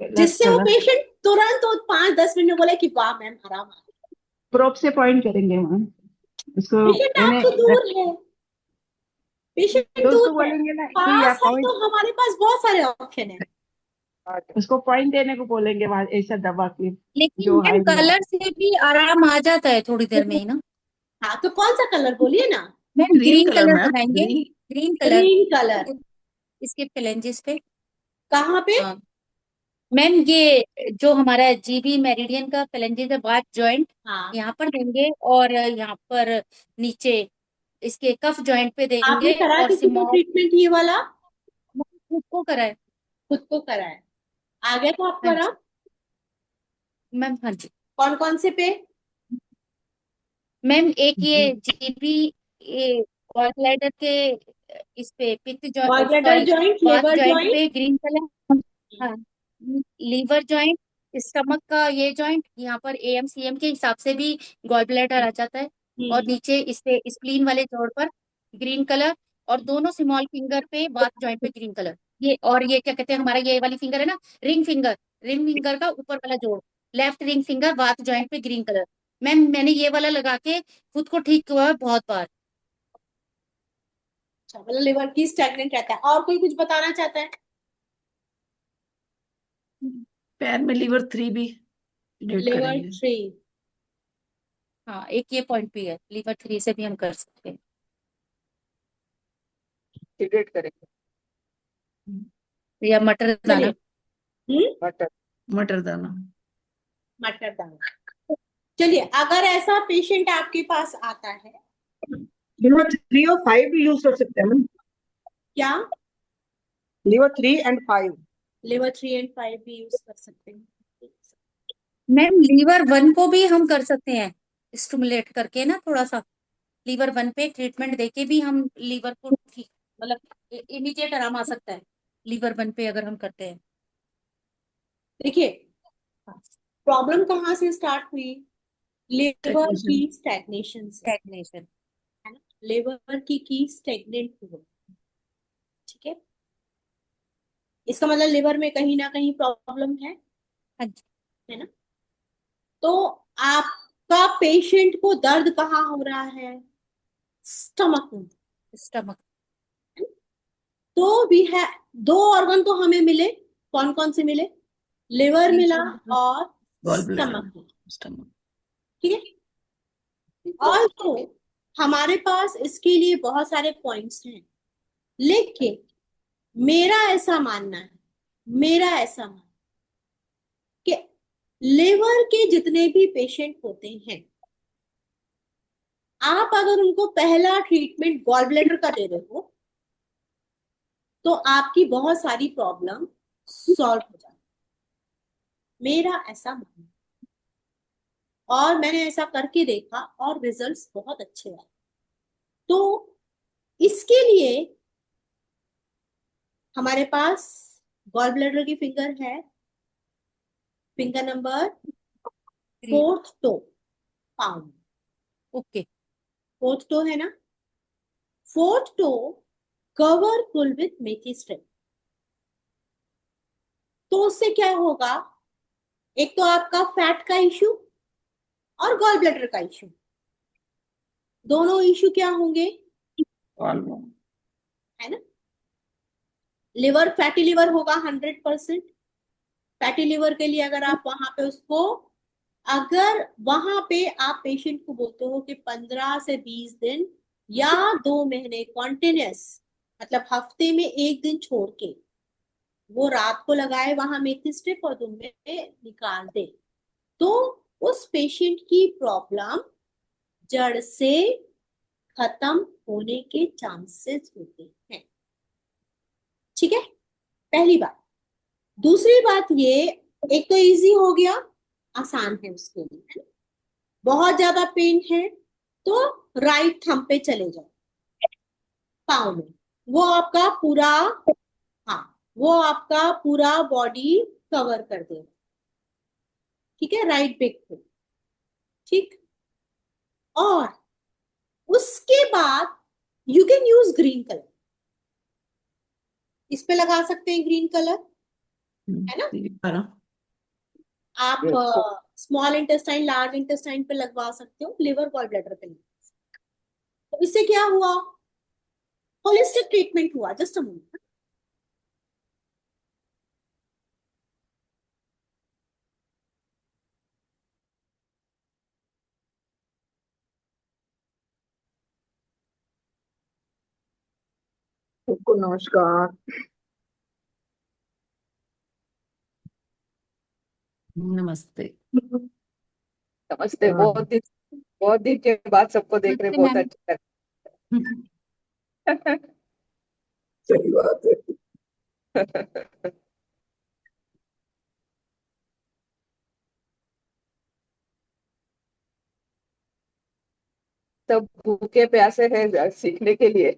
जिससे वो कलर पेशेंट तुरंत तो 5-10 मिनट में बोले कि वाह मैम आराम आ गया। प्रोब से पॉइंट करेंगे मैम उसको, पेशेंट यानी आपसे दूर है, पेशेंट तो उसको दूर है, बोलेंगे ना कि या पास है पॉइंट, तो हमारे पास बहुत सारे ऑप्शन है। उसको पॉइंट देने को बोलेंगे वहां ऐसा दबा के, लेकिन जो मैम हाई में हो। कलर से भी आराम आ जाता है थोड़ी देर में ही ना। हाँ तो कौन सा कलर बोलिए ना? Ma'am green green colour colour ma'am, लगाएंगे, green. Green colour green colour. इसके फ्लेंजेस पे। कहाँ पे? हाँ मैम, ये जो हमारा GB मेरिडियन का फ्लेंजेस है, बात जॉइंट, हाँ, यहाँ पर देंगे, और यहाँ पर नीचे इसके कफ जॉइंट पे आपने देंगे, करा और किसी को सिमोल। ट्रीटमेंट ये वाला? खुद को करा है। खुद को करा है, आ गया तो आपको हाँ जी आराम? मैम। हाँ जी कौन कौन से पे? मैम, एक ये GB, ये गॉल ब्लैडर के इस पे, पित्त gall joint, bladder sorry, joint, बात लिवर जॉइंट जॉइंट। पे ग्रीन कलर। हाँ, लीवर जॉइंट, स्टमक का ये जॉइंट, यहाँ पर AM CM के हिसाब से भी गॉल ब्लैडर आ जाता है, और नीचे इस पे स्प्लीन वाले जोड़ पर ग्रीन कलर, और दोनों स्मॉल फिंगर पे बात जॉइंट पे ग्रीन कलर। ये, और ये क्या कहते हैं, हमारा ये वाली फिंगर है ना, रिंग फिंगर, रिंग फिंगर का ऊपर वाला जोड़, लेफ्ट रिंग फिंगर बात जॉइंट पे ग्रीन कलर। मैम मैंने ये वाला लगा के खुद को ठीक हुआ है बहुत बार। अच्छा, मतलब लिवर की स्टैग्नेंट रहता है। और कोई कुछ बताना चाहता है? पैर में लिवर 3 भी डेट लिवर करेंगे। 3। हाँ, एक ये पॉइंट भी है, लीवर 3 से भी हम कर सकते हैं। सिगरेट करेंगे। या मटर दाना। चलिए मटर। मटर दाना। मटर दाना। चलिए, अगर ऐसा पेशेंट आपके पास आता है, लिवर 3 और 5 भी यूज कर सकते हैं मैम। क्या लिवर 3 and 5। लिवर 3 and 5 भी यूज कर सकते हैं? मैम लीवर 1 को भी हम कर सकते हैं स्टिमुलेट करके ना, थोड़ा सा लीवर 1 पे ट्रीटमेंट देके भी हम लीवर को ठीक, मतलब इमीडिएट आराम आ सकता है लीवर 1 पे अगर हम करते हैं। देखिए, प्रॉब्लम कहाँ से स्टार्ट हुई? लिवर की स्टैग्नेशन से, स्टैग्नेशन। है ना? लिवर की स्टेगनेंट हुआ, ठीक है। इसका मतलब लिवर में कहीं ना कहीं प्रॉब्लम है हाँ जी। है ना? तो आपका पेशेंट को दर्द कहाँ हो रहा है? स्टमक में। स्टमक। तो भी है, दो ऑर्गन तो हमें मिले, कौन कौन से मिले? लिवर मिला और गॉल स्टमक ब्लैडर। मिला, स्टमक। ठीक है। और तो हमारे पास इसके लिए बहुत सारे पॉइंट्स हैं, लेकिन मेरा ऐसा मानना कि लिवर के जितने भी पेशेंट होते हैं, आप अगर उनको पहला ट्रीटमेंट गॉल ब्लैडर का दे रहे हो तो आपकी बहुत सारी प्रॉब्लम सॉल्व हो जाती, मेरा ऐसा मानना है। और मैंने ऐसा करके देखा और रिजल्ट्स बहुत अच्छे आए। तो इसके लिए हमारे पास गॉल ब्लैडर की फिंगर है, finger number 4th toe, pound. Okay. 4th toe है ना? 4th toe cover full with methi strip. तो उससे क्या होगा? एक तो आपका फैट का इश्यू और गॉल ब्लैडर का इश्यू, दोनों इश्यू क्या होंगे? है ना? लिवर, फैटी लिवर होगा 100%। फैटी लिवर के लिए अगर आप वहां पे उसको, अगर वहां पे आप पेशेंट को बोलते हो कि 15 से 20 दिन या 2 महीने कॉन्टिन्यूस, मतलब हफ्ते में 1 दिन छोड़ के वो रात को लगाए वहां मेथी स्ट्रिप और दिन में निकाल दे, तो उस पेशेंट की प्रॉब्लम जड़ से खत्म होने के चांसेस होते हैं, ठीक है। पहली बात। दूसरी बात ये, एक तो इजी हो गया, आसान है उसके लिए, है ना? बहुत ज्यादा पेन है तो राइट थंब पे चले जाओ, पाँव में, वो आपका पूरा, हाँ, वो आपका पूरा बॉडी कवर कर देगा, ठीक है, राइट बिग को, ठीक। और उसके बाद you can use green colour, इस पे लगा सकते हैं ग्रीन कलर, है ना? आप स्मॉल इंटेस्टाइन, लार्ज इंटेस्टाइन पे लगवा सकते हो, लिवर गॉल ब्लैडर पे नहीं। तो इससे क्या हुआ? होलिस्टिक ट्रीटमेंट हुआ। Just a moment. सबको नमस्कार। नमस्ते। नमस्ते। बहुत दिन के बाद सबको देख रहे, बहुत अच्छा लग सही बात है। सब भूखे प्यासे हैं सीखने के लिए।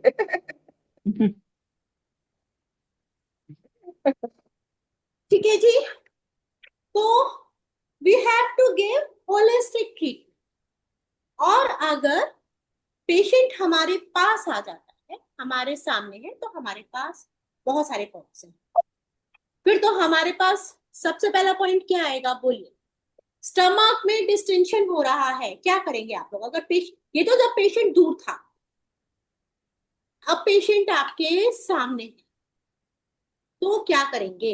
ठीक है जी। तो we have to give holistic treatment. और अगर पेशेंट हमारे पास आ जाता है, हमारे सामने है, तो हमारे पास बहुत सारे पॉइंट्स हैं। फिर तो हमारे पास सबसे पहला पॉइंट क्या आएगा? बोलिए। स्टमक में डिस्टेंशन हो रहा है, क्या करेंगे आप लोग? अगर पेशेंट, ये तो जब पेशेंट दूर था, अब पेशेंट आपके सामने है, तो क्या करेंगे?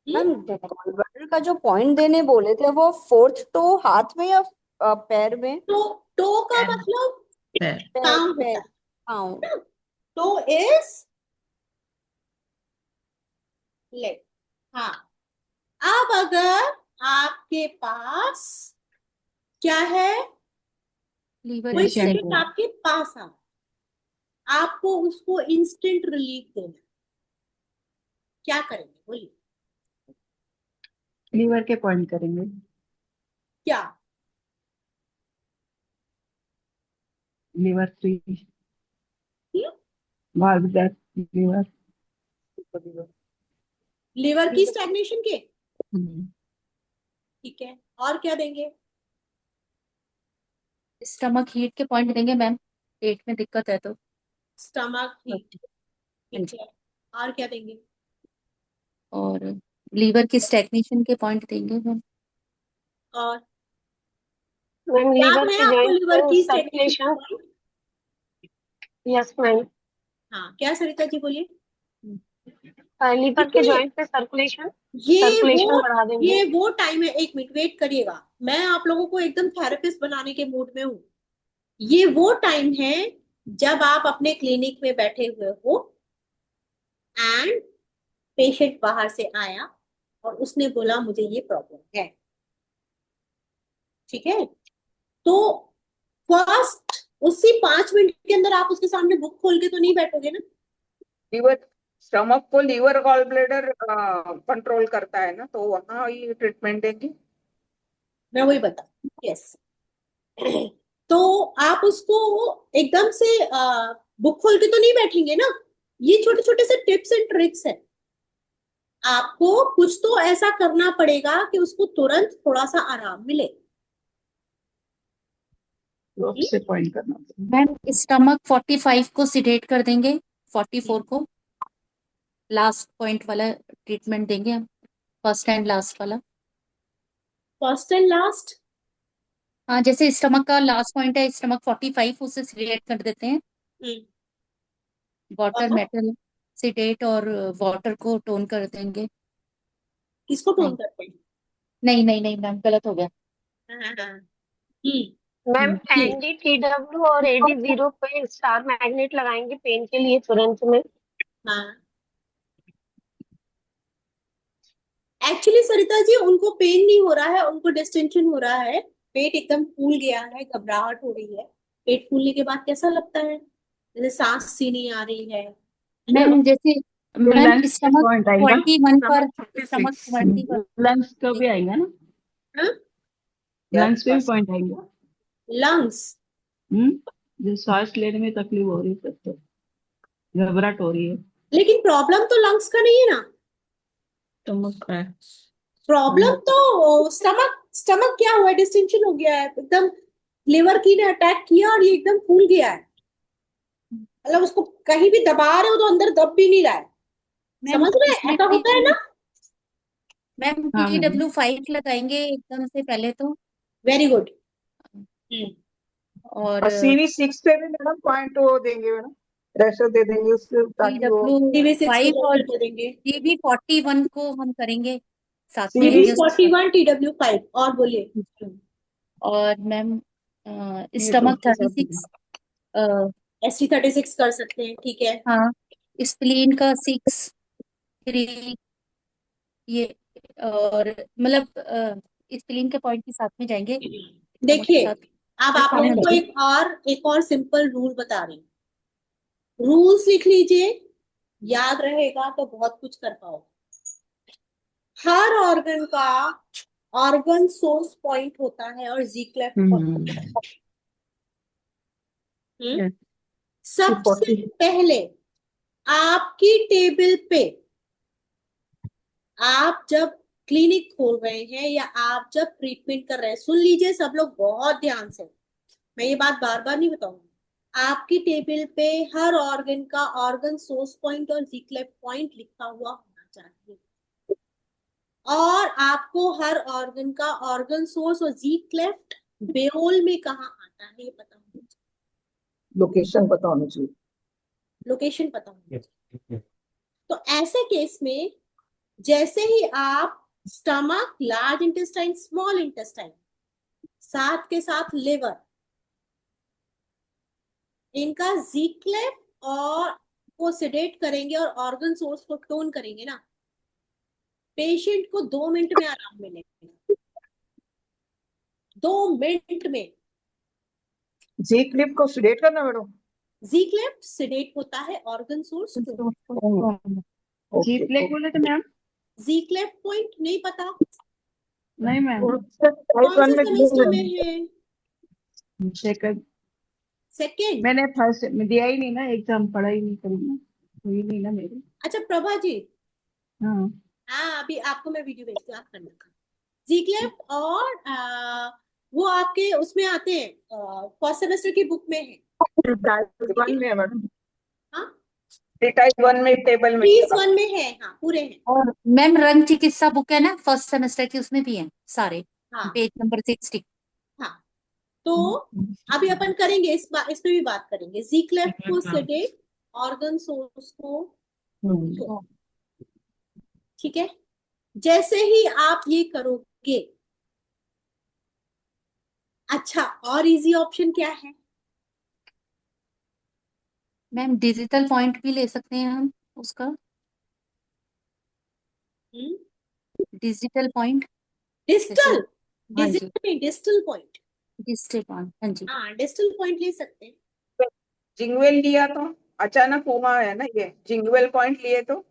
मैम गॉल ब्लैडर का जो पॉइंट देने बोले थे वो 4th टो हाथ में या पैर में? तो टो का मतलब पैर पाँव होता पैर है। पाँव तो इज लेग। हाँ, अब अगर आपके पास क्या है, लीवर कोई इज पेशेंट आपके पास आ, आपको उसको इंस्टेंट रिलीफ देना, क्या करेंगे बोलिए? लीवर के पॉइंट करेंगे। क्या? Liver 3, hmm? valve that liver. Liver की स्टैग्नेशन के, हम्म। ठीक है, और क्या देंगे? स्टमक हीट के पॉइंट देंगे मैम, पेट में दिक्कत है तो। स्टमक हीट, हाँ ठीक जी। है, और क्या देंगे? और लीवर की स्टैग्नेशन के पॉइंट देंगे मैम। और मैम याद लीवर है के आपको जॉइंट लिवर पे की stagnation circulation. Point? Yes ma'am. हाँ, क्या सरिता जी बोलिए? लीवर के देखिए, जॉइंट पे सर्कुलेशन ये वो बढ़ा देंगे। ये वो टाइम है, एक मिनट वेट करिएगा, मैं आप लोगों को एकदम थेरेपिस्ट बनाने के मूड में हूँ। ये वो टाइम है जब आप अपने क्लिनिक में बैठे हुए हो एंड पेशेंट बाहर से आया और उसने बोला मुझे ये प्रॉब्लम है, ठीक है? तो फर्स्ट उसी 5 मिनट के अंदर आप उसके सामने बुक खोल के तो नहीं बैठोगे ना। लीवर, स्टमक को लीवर गॉल ब्लेडर कंट्रोल करता है ना, तो वहां ही ट्रीटमेंट देंगे। मैं वही बता, यस। तो आप उसको एकदम से बुक खोल के तो नहीं बैठेंगे ना। ये छोटे छोटे से टिप्स एंड ट्रिक्स है, आपको कुछ तो ऐसा करना पड़ेगा कि उसको तुरंत थोड़ा सा आराम मिले। रोप से पॉइंट करना पड़ेगा। मैम स्टमक 45 को सिडेट कर देंगे, 44 को लास्ट पॉइंट वाला ट्रीटमेंट देंगे हम, फर्स्ट एंड लास्ट वाला। फर्स्ट एंड लास्ट, हाँ, जैसे स्टमक का लास्ट पॉइंट है स्टमक 45, उसे सिडेट कर देते हैं। वाटर और मेटल सिडेट और वाटर को टोन कर देंगे। किसको टोन नहीं करते हैं? नहीं नहीं नहीं मैम, गलत हो गया। हाँ, हाँ, हाँ। मैम जी, NDTW और AD0 पे स्टार मैग्नेट लगाएंगे पेन के लिए तुरंत में। हाँ। एक्चुअली सरिता जी उनको पेन नहीं हो रहा है, उनको डिस्टेंशन हो रहा है, पेट एकदम फूल गया है, घबराहट हो रही है। पेट फूलने के बाद कैसा लगता है? जैसे सांस सी नहीं आ रही है ना? मैम जैसे तो मैम लंग्स पे स्टमक पॉइंट आएगा। 21 पर, स्टमक 21 लंग्स को भी आएगा ना, हाँ? लंग्स पे भी पॉइंट आएगा। लंग्स, जो सांस लेने में तकलीफ हो रही है तब तो घबराहट हो रही है। लेकिन प्रॉब्लम तो लंग्स का नहीं है ना, स्टमक का है। प्रॉब्लम तो स्टमक, स्टमक क्या हुआ है, डिस्टेंशन हो गया है एकदम, लिवर की ने अटैक किया और ये एकदम फूल गया है, मतलब उसको कहीं भी दबा रहे हो तो अंदर दब भी नहीं रहा है, मैम समझ रहे हैं? इसमें ऐसा होता है ना। मैम हाँ मैम। TW5 लगाएंगे एकदम से पहले तो। Very good. और CV6 पे भी मैडम पॉइंट वो देंगे मैडम, प्रेशर दे देंगे उससे ताकि वो TV6 TW5 और को देंगे, TB41 को हम करेंगे साथ में CV एडजस्ट। TV41 TW5, और बोलिए। और मैम ये स्टमक डॉक्टर साहब 36, ST36 कर सकते हैं, ठीक है। हाँ स्प्लीन का 6, 3 ये, और मतलब स्प्लीन के पॉइंट के साथ में जाएंगे स्टमक के देखिए, साथ। अब आप हाँ लोगों को जी। एक और सिंपल रूल बता रही हूँ, रूल्स लिख लीजिए, याद रहेगा तो बहुत कुछ कर पाओगे। हर ऑर्गन का ऑर्गन सोर्स पॉइंट होता है और जी क्लेफ्ट पॉइंट। Yes. सबसे पहले आपकी टेबल पे, आप जब क्लिनिक खोल रहे हैं या आप जब ट्रीटमेंट कर रहे हैं, सुन लीजिए सब लोग बहुत ध्यान से, मैं ये बात बार बार नहीं बताऊंगी, आपकी टेबल पे हर ऑर्गन का ऑर्गन सोर्स पॉइंट और जी क्लेफ्ट पॉइंट लिखा हुआ होना चाहिए, और आपको हर ऑर्गन का ऑर्गन सोर्स और जी क्लेफ्ट बेओल में कहाँ आता है ये पता होना चाहिए, लोकेशन पता होना चाहिए। लोकेशन पता होना चाहिए। तो ऐसे केस में जैसे ही आप stomach, large intestine, small intestine, साथ के साथ लिवर, इनका Zclef और को सेडेट करेंगे और ऑर्गन सोर्स को टोन करेंगे ना, पेशेंट को 2 मिनट में आराम मिलेगा, 2 मिनट में। जी क्लिप को सिडेट करना मैडम? Zclef सेडेट होता है, ऑर्गन सोर्स टोन। जी प्ले बोले थे मैम? Zclef पॉइंट नहीं पता? नहीं मैम। कौन से सेमेस्टर में है? सेकंड। सेकेंड? मैंने फर्स्ट में दिया ही नहीं ना, एग्जाम पढ़ा ही नहीं, करी ना, हुई नहीं ना मेरी। अच्छा प्रभा जी, हाँ हाँ अभी आपको मैं वीडियो भेजती हूँ, आप करना। Zclef और वो आपके उसमें आते हैं, फर्स्ट सेमेस्टर की बुक में है। वन में है मैडम, हाँ टाइप 1 में टेबल में। फीस 1 में है, हाँ पूरे हैं। और मैम रंग चिकित्सा बुक है ना फर्स्ट सेमेस्टर की, उसमें भी है सारे, हाँ पेज नंबर 60। हाँ, तो अभी अपन करेंगे इस पे भी बात करेंगे। Zclef को सेडेट, ऑर्गन सोर्स को टोन। ठीक है, जैसे ही आप ये करोगे, अच्छा और इजी ऑप्शन क्या है? मैम डिजिटल पॉइंट भी ले सकते हैं हम उसका, डिजिटल पॉइंट। डिजिटल? हाँ जी, डिजिटल नहीं, डिजिटल पॉइंट। डिजिटल पॉइंट, हाँ जी। हाँ डिजिटल पॉइंट ले सकते हैं। जिंगवेल लिया तो अचानक हुआ है ना, ये जिंगवेल पॉइंट लिए तो।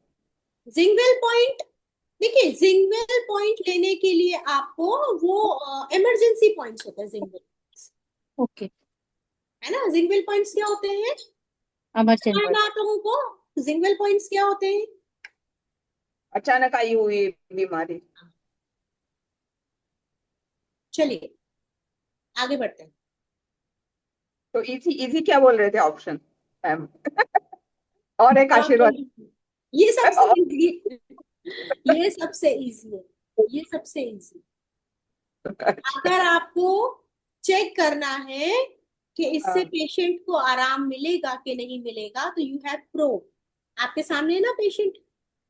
जिंगवेल पॉइंट, देखिए जिंगवेल पॉइंट लेने के लिए आपको वो इमरजेंसी पॉइंट्स होते हैं जिंगवेल, ओके, है ना। जिंगवेल पॉइंट्स क्या होते हैं? इमरजेंसी। मैं आप लोगों को जिंगवेल पॉइंट्स क्या होते हैं? अचानक आई हुई बीमारी। चलिए आगे बढ़ते हैं। तो इजी इजी क्या बोल रहे थे ऑप्शन मैम? और एक आशीर्वाद। ये सबसे इजी, ये सबसे इजी है, ये सबसे इजी। अगर आपको चेक करना है कि इससे पेशेंट को आराम मिलेगा कि नहीं मिलेगा, तो यू हैव प्रोब। आपके सामने है ना पेशेंट,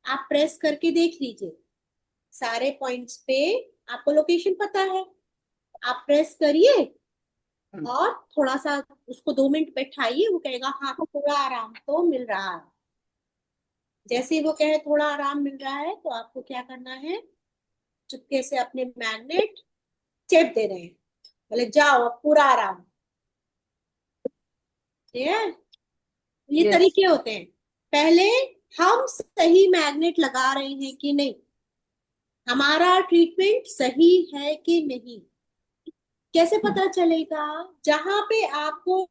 आप प्रेस करके देख लीजिए सारे पॉइंट्स पे, आपको लोकेशन पता है, आप प्रेस करिए और थोड़ा सा उसको 2 मिनट बैठाइए, वो कहेगा हाँ थोड़ा आराम तो मिल रहा है। जैसे ही वो कहे थोड़ा आराम मिल रहा है, तो आपको क्या करना है, चुपके से अपने मैग्नेट चेप दे रहे हैं, बोले जाओ अब पूरा आराम। ठीक है, ये तरीके होते हैं। पहले हम सही मैग्नेट लगा रहे हैं कि नहीं, हमारा ट्रीटमेंट सही है कि नहीं, कैसे पता चलेगा? जहां पे आपको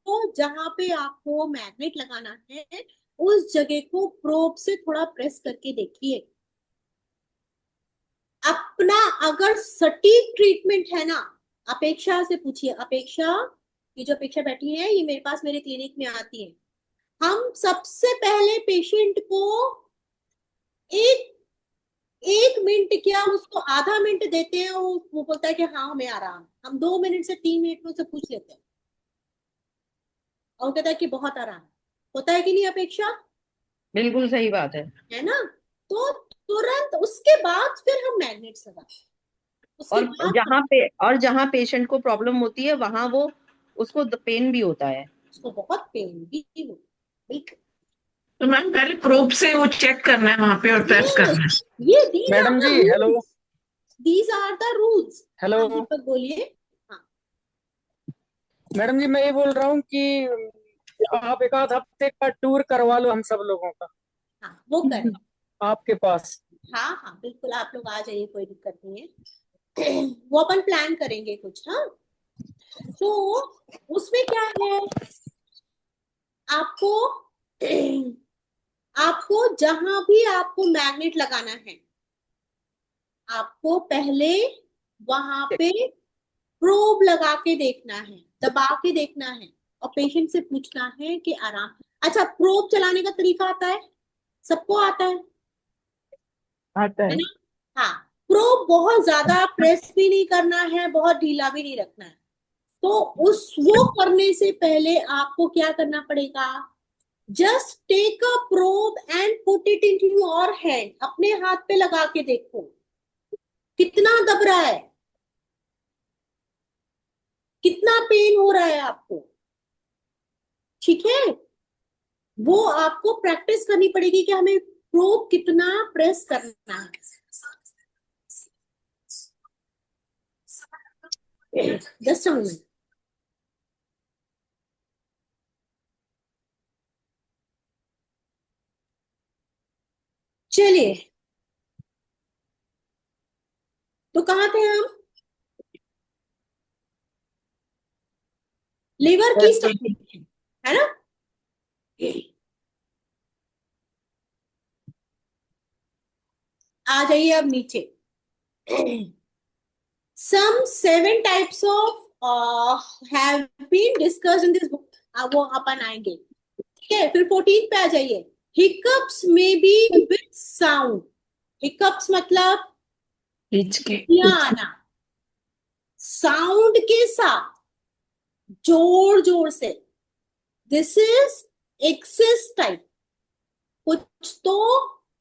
मैग्नेट लगाना है, उस जगह को प्रोब से थोड़ा प्रेस करके देखिए। अपना अगर सटीक ट्रीटमेंट है ना, अपेक्षा से पूछिए। अपेक्षा, ये जो अपेक्षा बैठी है, ये मेरे पास मेरे क्लिनिक में आती है। हम सबसे पहले पेशेंट को एक 1 मिनट क्या उसको आधा मिनट देते हैं, वो बोलता है कि हाँ हमें आराम। हम 2 मिनट से 3 मिनट में उसे पूछ लेते हैं और कहता है कि बहुत आराम। होता है कि नहीं अपेक्षा? बिल्कुल सही बात है ना। तो तुरंत उसके बाद फिर हम मैग्नेट्स लगाते हैं, उसके और बाद जहाँ पेशेंट को प्रॉब्लम होती है वहां वो उसको पेन भी होता है। उसको बहुत पेन भी हो। बिल्कुल। तो मैम पहले प्रोब से वो चेक करना है वहां पे और प्रेस करना है। ये these are madam the ji hello. rules. These are the rules. Hello हाँ दीपक बोलिए। हाँ मैडम जी, मैं ये बोल रहा हूँ कि आप एक आध हफ्ते का टूर करवा लो हम सब लोगों का हाँ वो करें। आपके पास। हाँ हाँ बिल्कुल, आप लोग आ जाइए, कोई दिक्कत नहीं है। वो अपन प्लान करेंगे कुछ। हाँ तो उसमें क्या है, आपको आपको जहां भी आपको मैग्नेट लगाना है, आपको पहले वहां पे प्रोब लगा के देखना है, दबा के देखना है और पेशेंट से पूछना है कि आराम। अच्छा प्रोब चलाने का तरीका आता है, सबको आता है आता है। ना। हाँ, प्रोब बहुत ज्यादा प्रेस भी नहीं करना है, बहुत ढीला भी नहीं रखना है। तो वो करने से पहले आपको क्या करना पड़ेगा, just take a probe and put it in your hand. अपने हाथ पे लगा के देखो कितना दब रहा है, कितना पेन हो रहा है आपको। ठीक है, वो आपको प्रैक्टिस करनी पड़ेगी कि हमें प्रोब कितना प्रेस करना है। Just a moment. चलिए, तो कहाँ थे हम? लीवर की स्टेटमेंट है ना? आ जाइए अब नीचे। some 7 types of have been discussed in this book. वो अपन आएंगे, ठीक है। फिर 14 पे आ जाइए। हिकअप्स में बी विथ साउंड। हिकअप्स मतलब आना, साउंड के साथ, जोर जोर से। This is access type. कुछ तो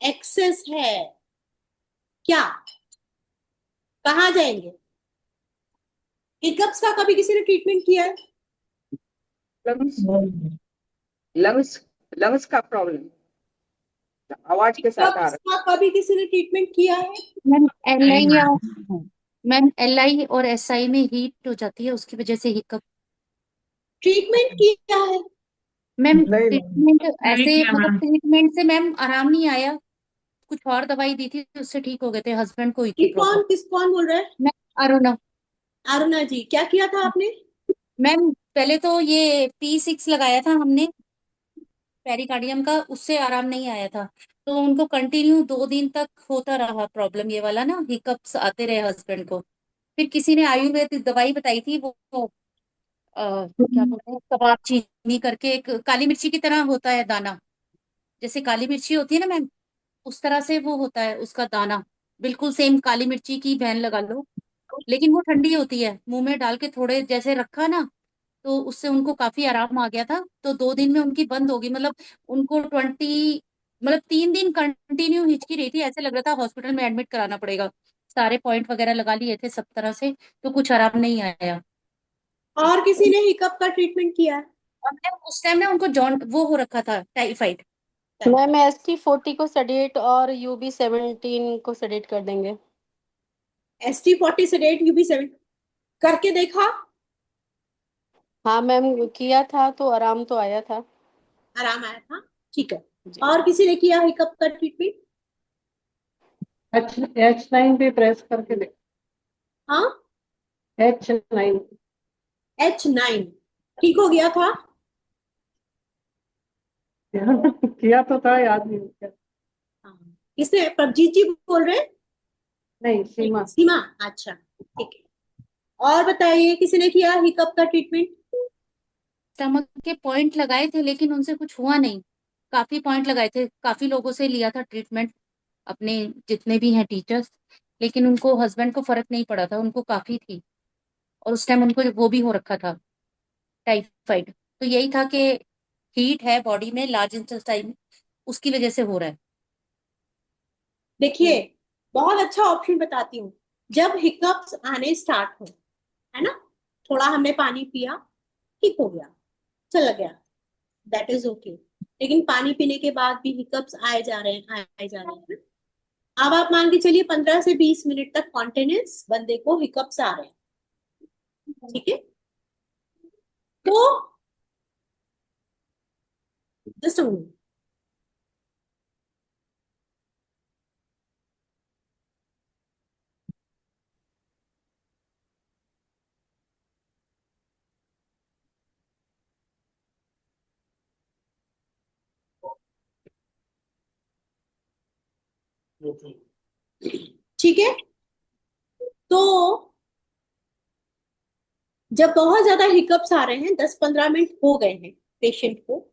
एक्सेस है क्या? कहाँ जाएंगे? हिकअप्स का कभी किसी ने ट्रीटमेंट किया है? लंग्स लंग्स का प्रॉब्लम आवाज के साथ आ हिकअप्स का कभी किसी ने ट्रीटमेंट किया है? मैम LI या मैम LI और SI में हीट हो जाती है, उसकी वजह से हिकअप। ट्रीटमेंट किया है? मैम नहीं ट्रीटमेंट ऐसे किया मतलब मैम। ट्रीटमेंट से मैम आराम नहीं आया, कुछ और दवाई दी थी उससे ठीक हो गए थे। हस्बैंड को हुई थी प्रॉब्लम। कौन बोल रहा है? मैम अरुणा। अरुणा जी, क्या किया था आपने? मैम पहले तो ये P6 लगाया था हमने पेरिकार्डियम का, उससे आराम नहीं आया था, तो उनको कंटिन्यू 2 दिन तक होता रहा प्रॉब्लम, ये वाला ना हिकअप्स आते रहे हस्बैंड को। फिर किसी ने आयुर्वेदिक दवाई बताई थी, वो क्या बोलते हैं, कबाब चीनी करके, एक काली मिर्ची की तरह होता है दाना, जैसे काली मिर्ची होती है ना मैम, उस तरह से वो होता है उसका दाना, बिल्कुल सेम काली मिर्ची की बहन लगा लो, लेकिन वो ठंडी होती है। मुंह में डाल के थोड़े जैसे रखा ना, तो उससे उनको काफी आराम आ गया था। तो 2 दिन में उनकी बंद होगी, मतलब उनको 3 दिन कंटिन्यू हिचकी रही थी, ऐसे लग रहा था हॉस्पिटल में एडमिट कराना पड़ेगा। सारे पॉइंट वगैरह लगा लिए थे सब तरह से, तो कुछ आराम नहीं आया। और किसी ने हिकअप का ट्रीटमेंट किया है? और मैम उस टाइम ना उनको जॉन वो हो रखा था, टाइफाइड। मैम ST40 को सेडेट और UB17 को सेडेट कर देंगे। ST40 सेडेट, UB7 करके देखा? हाँ मैम, किया था तो आराम तो आया था। आराम आया था, ठीक है। जी। और किसी ने किया हिकअप का ट्रीटमेंट? H9 पे प्रेस करके देख। हाँ, H9 H9 ठीक हो गया था? किया तो था, याद नहीं किया। हाँ। किसने? प्रभजीत जी बोल रहे हैं? नहीं, सीमा। सीमा, अच्छा ठीक है। और बताइए, किसी ने किया हिकअप का ट्रीटमेंट? स्टमक के पॉइंट लगाए थे लेकिन उनसे कुछ हुआ नहीं। काफी पॉइंट लगाए थे, काफी लोगों से लिया था ट्रीटमेंट, अपने जितने भी हैं टीचर्स, लेकिन उनको हस्बैंड को फर्क नहीं पड़ा था, उनको काफी थी। और उस टाइम उनको वो भी हो रखा था, टाइफाइड। तो यही था कि हीट है बॉडी में, लार्ज इंटेस्टाइन, उसकी वजह से हो रहा है। देखिए, बहुत अच्छा ऑप्शन बताती हूँ। जब हिकअप्स आने स्टार्ट हो, है ना, थोड़ा हमने पानी पिया, ठीक हो गया, चला गया, दैट इज ओके। लेकिन पानी पीने के बाद भी हिकअप्स आए जा रहे हैं, आए जा रहे हैं। अब आप मान के चलिए 15 से 20 मिनट तक कॉन्टिन्यूस बंदे को हिकअप्स आ रहे हैं, ठीक है। तो जस्ट अ मिनट। ठीक है, तो जब बहुत ज्यादा हिकअप्स आ रहे हैं, 10-15 मिनट हो गए हैं पेशेंट को,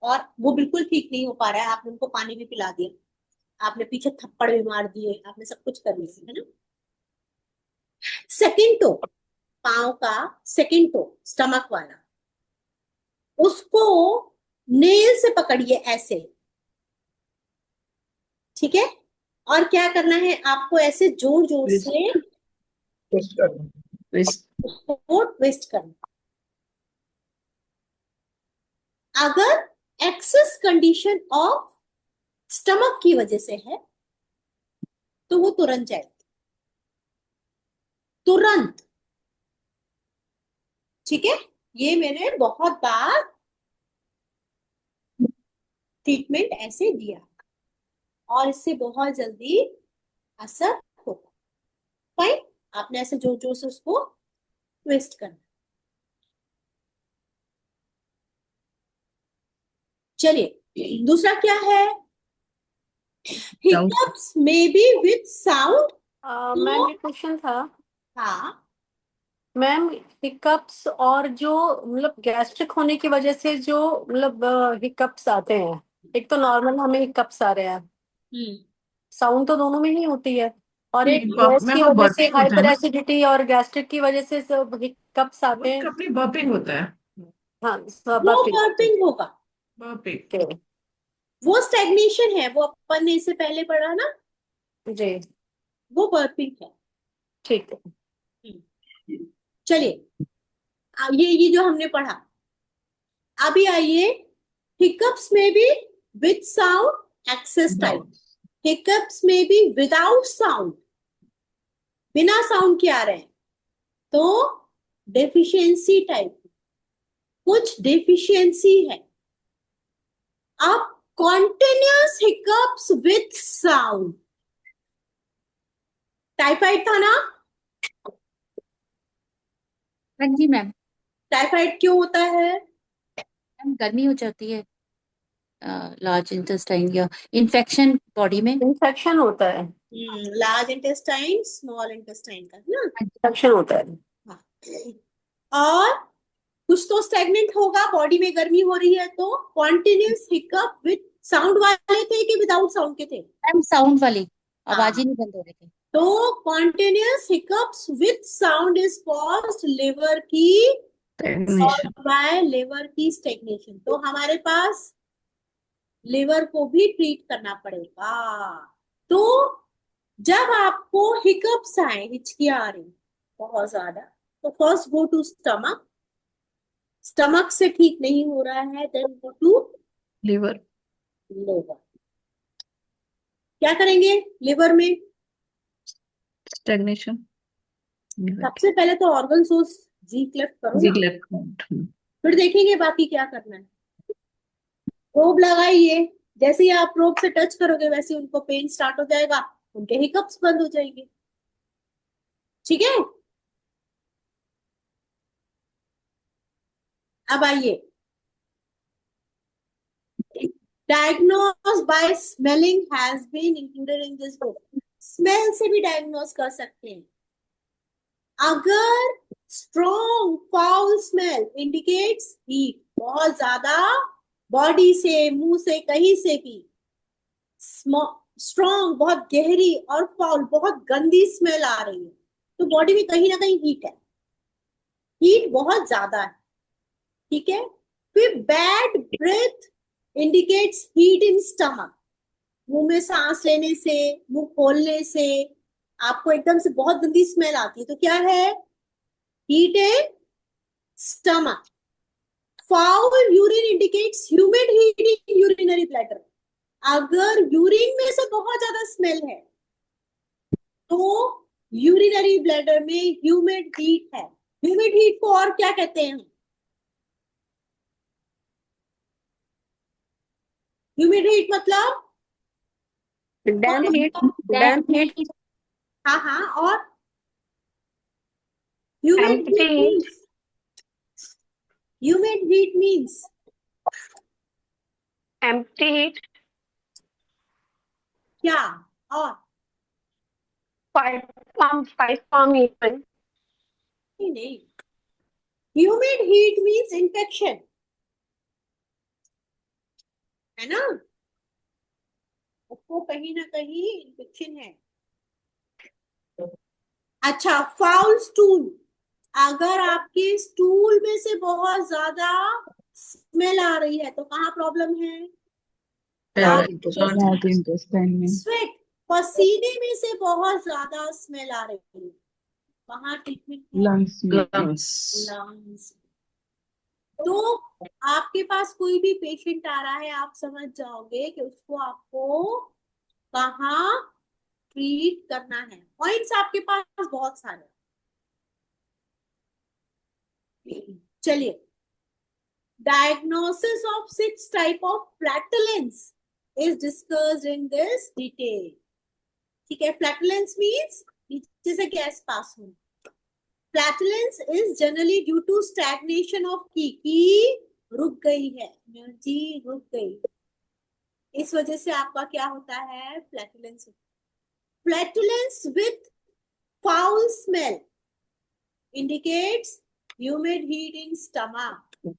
और वो बिल्कुल ठीक नहीं हो पा रहा है, आपने उनको पानी भी पिला दिया, आपने पीछे थप्पड़ भी मार दिए, आपने सब कुछ कर लिया, है ना। सेकंड टो, पांव का सेकंड टो, स्टमक वाला, उसको नेल से पकड़िए ऐसे, ठीक है। और क्या करना है आपको? ऐसे जोर जोर से उसको ट्विस्ट करना। अगर एक्सेस कंडीशन ऑफ स्टमक की वजह से है तो वो तुरंत जाएगी, तुरंत। ठीक है, ये मैंने बहुत बार ट्रीटमेंट ऐसे दिया और इससे बहुत जल्दी असर होगा। फाइन, आपने ऐसे जोर जोर से उसको ट्विस्ट करना। चलिए दूसरा क्या है, hiccups may be with sound. Ma'am, ये क्वेश्चन था। हाँ, मैम, हिकअप्स और जो मतलब गैस्ट्रिक होने की वजह से जो मतलब हिकअप्स आते हैं, एक तो नॉर्मल हमें हिकअप्स आ रहे हैं, साउंड तो दोनों में ही होती है, और एक गैस की मैम वो वजह से बर्पिंग होता है हाइपर ना, एसिडिटी और गैस्ट्रिक की वजह से सब हिकअप्स वो आते एक हैं। अपनी बर्पिंग होता है, हाँ, वो बर्पिंग होगा, बर्पिंग। वो स्टैग्नेशन है, वो अपन ने इससे पहले पढ़ा ना, जी, वो बर्पिंग है। ठीक है। चलिए ये जो हमने पढ़ा, अभी आइए हिकअप्स में भी with sound access type, hiccups में भी विदाउट साउंड, बिना साउंड के आ रहे हैं, तो डेफिशिएंसी टाइप, कुछ डेफिशिएंसी है। अब continuous hiccups with sound, typhoid था ना? हाँ जी मैम। टाइफाइड क्यों होता है? मैम गर्मी हो जाती है लार्ज इंटेस्टाइन या इन्फेक्शन बॉडी में। इन्फेक्शन होता है, लार्ज इंटेस्टाइन स्मॉल इंटेस्टाइन का ना, इन्फेक्शन होता है। हाँ। और कुछ तो स्टेगनेंट होगा, बॉडी में गर्मी हो रही है, तो कॉन्टिन्यूअस हिकअप विथ साउंड वाले थे कि विदाउट साउंड के थे? मैम साउंड वाली, आवाज हाँ, ही नहीं बंद हो रही थी। तो continuous hiccups with sound is caused liver की बाय लिवर की स्टेग्नेशन। तो हमारे पास लिवर को भी ट्रीट करना पड़ेगा। तो जब आपको हिकअप्स आए, हिचकियां आ रही बहुत ज्यादा, तो first go to stomach, stomach से ठीक नहीं हो रहा है, then go to liver. Liver. क्या करेंगे लिवर में? स्टैग्नेशन। सबसे पहले तो ऑर्गन सोर्स जी क्लेफ्ट करो ना, जिगलेट। फिर देखेंगे बाकी क्या करना है। प्रोब लगाइए, जैसे ही आप प्रोब से टच करोगे वैसे ही उनको पेन स्टार्ट हो जाएगा, उनके हिकअप्स बंद हो जाएंगे। ठीक है, अब आइए, diagnose by smelling has been included in this book. Smell से भी डायग्नोज कर सकते हैं। अगर strong foul smell indicates heat, बहुत ज्यादा बॉडी से, मुंह से, कहीं से भी स्ट्रॉन्ग, बहुत गहरी और फाउल, बहुत गंदी स्मेल आ रही है, तो बॉडी में कहीं ना कहीं हीट है, हीट बहुत ज्यादा है। ठीक है, फिर bad breath indicates heat in stomach, मुंह में सांस लेने से, मुंह खोलने से आपको एकदम से बहुत गंदी स्मेल आती है, तो क्या है? Heat in stomach. Foul urine indicates humid heat in urinary bladder, अगर यूरिन में से बहुत ज्यादा स्मेल है तो यूरिनरी ब्लैडर में ह्यूमिड हीट है। ह्यूमिड हीट को और क्या कहते हैं? ह्यूमिड हीट मतलब डैम्प हीट, डैम्प हीट। हाँ हाँ, और humid heat means, humid heat means empty heat, क्या? और पाइप फार्म हीट। नहीं, ह्यूमिड हीट मीन्स इन्फेक्शन, है ना? उसको कहीं ना कहीं इन्फेक्शन है। अच्छा, फाउल स्टूल, अगर आपके स्टूल में से बहुत ज्यादा स्मेल आ रही है तो कहाँ प्रॉब्लम है? इंटेस्टाइन में। स्वेट, पसीने में से बहुत ज्यादा स्मेल आ रही है, कहाँ ट्रीटमेंट है? लंग्स में। लंग्स। तो आपके पास कोई भी पेशेंट आ रहा है, आप समझ जाओगे कि उसको आपको कहाँ ट्रीट करना है। पॉइंट्स आपके पास बहुत सारे। चलिए, diagnosis of 6 type of flatulence is discussed in this detail. ठीक है, flatulence means नीचे से गैस पास होना। Flatulence is generally due to stagnation of की रुक गई है, एनर्जी रुक गई, इस वजह से आपका क्या होता है, flatulence. Flatulence with foul smell indicates humid heat in stomach।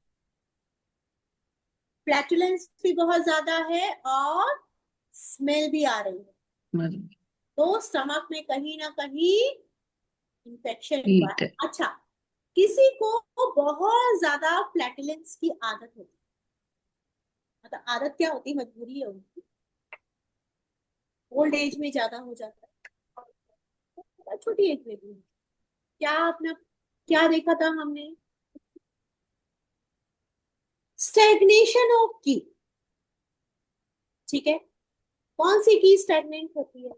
Flatulence भी बहुत ज्यादा है और स्मेल भी आ रही है, तो स्टमक में कहीं ना कहीं इंफेक्शन हुआ है। अच्छा, किसी को बहुत ज्यादा फ्लैटुलेंस की आदत होती है, मतलब आदत क्या होती है, मजबूरी है उनकी, ओल्ड एज में ज्यादा हो जाता है, छोटी एज में भी। क्या अपना क्या देखा था हमने, स्टैग्नेशन ऑफ की। ठीक है, कौन सी की स्टैग्नेंट होती है,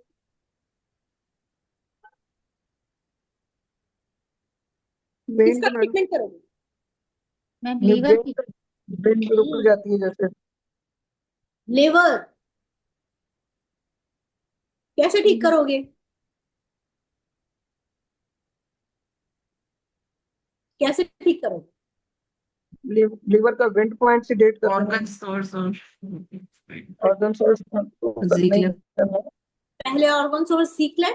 किसका ट्रीटमेंट करोगे? मैम लीवर की। ब्रेन रुक जाती है जैसे। लिवर कैसे ठीक करोगे? कैसे ठीक करोगे? लीवर का वेंट पॉइंट से डेट करना है। ऑर्गन सोर्स और ऑर्गन सोर्स Ziegler। पहले ऑर्गन सोर्स सीख ले,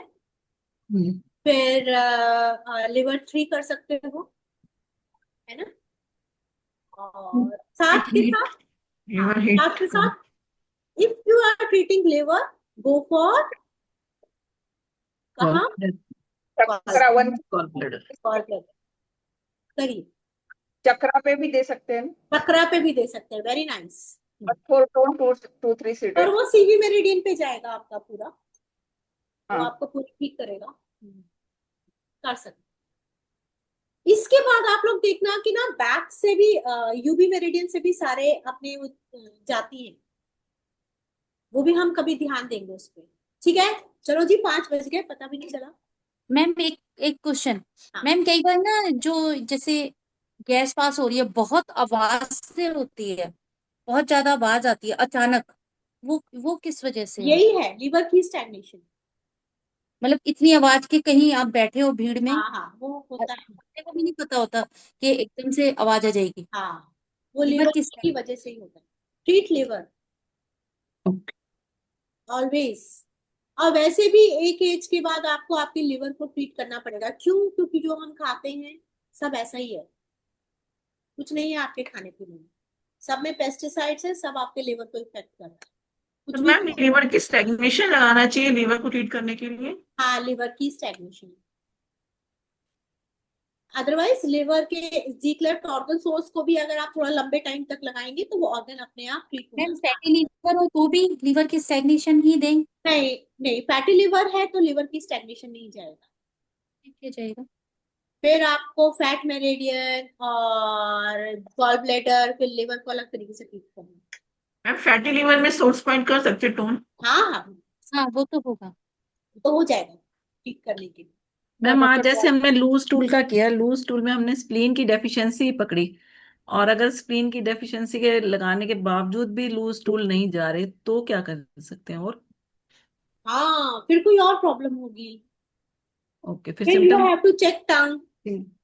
फिर लिवर 3 कर सकते हो, है ना। और साथ के साथ, लिवर हिट साथ के साथ, if you are treating liver, go for कहाँ, करिए, चक्रा पे भी दे सकते हैं, चक्रा पे भी दे सकते हैं, वेरी नाइस। और 2-3 सीटें। और वो सीवी मेरिडियन पे जाएगा आपका पूरा, वो हाँ। आपको पूरी ठीक करेगा, कर सकते। इसके बाद आप लोग देखना कि ना बैक से भी यूबी मेरिडियन से भी सारे अपने जाती हैं, वो भी हम कभी ध्यान देंगे उस पर। ठीक है, चलो जी, 5 बज गए, पता भी नहीं चला। मैम एक क्वेश्चन। हाँ। मैम कई बार ना जो जैसे गैस पास हो रही है, बहुत आवाज से होती है, बहुत ज्यादा आवाज आती है अचानक, वो किस वजह से है? यही है लीवर की स्टैग्नेशन। मतलब इतनी आवाज के कहीं आप बैठे हो भीड़ में, हाँ हाँ, वो होता है। अपने को भी नहीं पता होता कि एकदम से आवाज आ जाएगी। हाँ, वो लीवर लीवर किस की वजह से ही होता है। Treat liver always. और वैसे भी एक एज के बाद आपको आपके लिवर को ट्रीट करना पड़ेगा। क्यों? क्योंकि जो हम खाते हैं सब ऐसा ही है, कुछ नहीं है आपके खाने पीने में, सब में पेस्टिसाइड्स है, सब आपके लिवर को इफेक्ट कर रहा है, कुछ तो भी मैम लीवर की स्टेग्नेशन लगाना चाहिए लीवर को ट्रीट करने के लिए। हाँ, लिवर की स्टैग्नेशन। अदरवाइज लिवर के जीक्लेफ्ट ऑर्गन सोर्स को भी अगर आप थोड़ा लंबे टाइम तक लगाएंगे तो वो ऑर्गन अपने आप ट्रीट होना मैम फैटी लीवर हो तो भी लीवर की स्टैग्नेशन ही दें? नहीं नहीं, फैटी लिवर है तो लिवर की स्टैग्नेशन नहीं जाएगा, ठीक जाएगा। फिर आपको फैट मेरिडियन और गॉल ब्लैडर, फिर लिवर को अलग तरीके से ट्रीट करना। मैम फैटी लीवर में सोर्स पॉइंट कर सकते टोन। हाँ हाँ, हाँ वो तो होगा, तो हो जाएगा ठीक करने के लिए। मैम आज जैसे हमने लूज टूल का किया, लूज टूल में हमने स्प्लीन की डेफिशिएंसी पकड़ी, और अगर स्प्लीन की डेफिशिएंसी के लगाने के बावजूद भी लूज टूल नहीं जा रहे तो क्या कर सकते हैं? और हाँ, फिर कोई और प्रॉब्लम होगी, ओके, फिर फिर you symptom. Have to check tongue,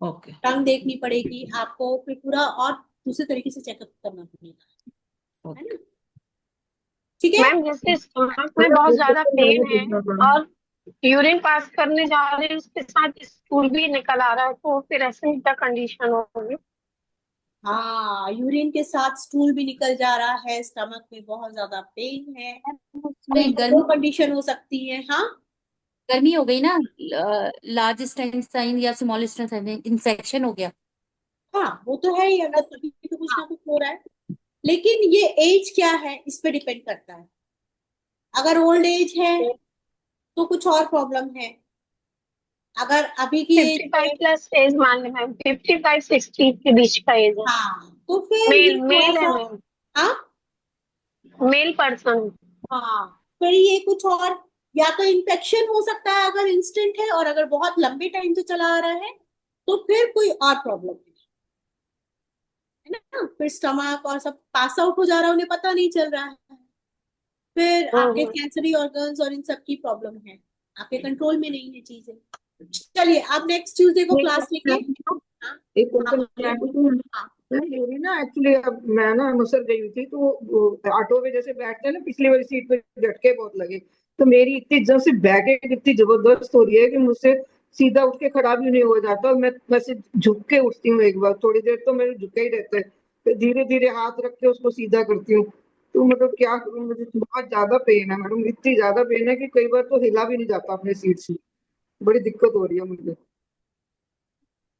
okay, tongue देखनी पड़ेगी आपको, फिर पूरा और दूसरे तरीके से चेकअप करना पड़ेगा, है ना। ठीक है, मैम जैसे स्टमक में बहुत ज्यादा पेन है और यूरिन पास करने जा रहे हैं, उसके साथ स्टूल भी निकल आ रहा है, तो फिर ऐसे क्या कंडीशन होगी? हाँ, यूरिन के साथ स्टूल भी निकल जा रहा है, स्टमक में बहुत ज्यादा पेन है, उसमें दो कंडीशन हो सकती है। हाँ, गर्मी हो गई ना, लार्ज इंटेस्टाइन या स्मॉल इंटेस्टाइन में इन्फेक्शन हो गया। हाँ वो तो है ही, अंदर तभी तो कुछ ना कुछ हो रहा है, लेकिन ये एज क्या है इस पे डिपेंड करता है। अगर ओल्ड एज है तो कुछ और प्रॉब्लम है, अगर अभी की एज 55 प्लस एज मान लें मैम, 55-60 के बीच का एज है। हाँ तो फिर मेल ये मेल है थोड़ा मैम, सा, हाँ मेल पर्सन। हाँ, फिर ये कुछ और, या तो इन्फेक्शन हो सकता है अगर इंस्टेंट है, और अगर बहुत लंबे टाइम से चला आ रहा है तो फिर कोई और प्रॉब्लम है ना, फिर स्टमक और सब पास आउट हो जा रहा है, उन्हें पता नहीं चल रहा है, फिर आपके कैंसरी ऑर्गन्स और इन सब की प्रॉब्लम है, आपके कंट्रोल में नहीं है चीजें। चलिए आप नेक्स्ट ट्यूसडे को क्लास लेके, हाँ एक हाँ क्वेश्चन बोलिए। हाँ मेरी ना एक्चुअली, अब मैं ना अमृतसर गई हुई थी, तो ऑटो में जैसे बैठते हैं ना, पिछली वाली सीट पे झटके बहुत लगे, तो मेरी इतनी जब से बैक इतनी जबरदस्त हो रही है कि मुझसे सीधा उठ के खड़ा भी नहीं हो जाता, मैं वैसे झुक के उठती हूँ, एक बार थोड़ी देर तो मेरे झुके ही रहते हैं, फिर धीरे धीरे हाथ रख के उसको सीधा करती हूँ। तो मतलब क्या करूँ, मुझे बहुत ज्यादा पेन है मैडम, इतनी ज्यादा पेन है कि कई बार तो हिला भी नहीं जाता अपने सीट से, बड़ी दिक्कत हो रही है मुझे।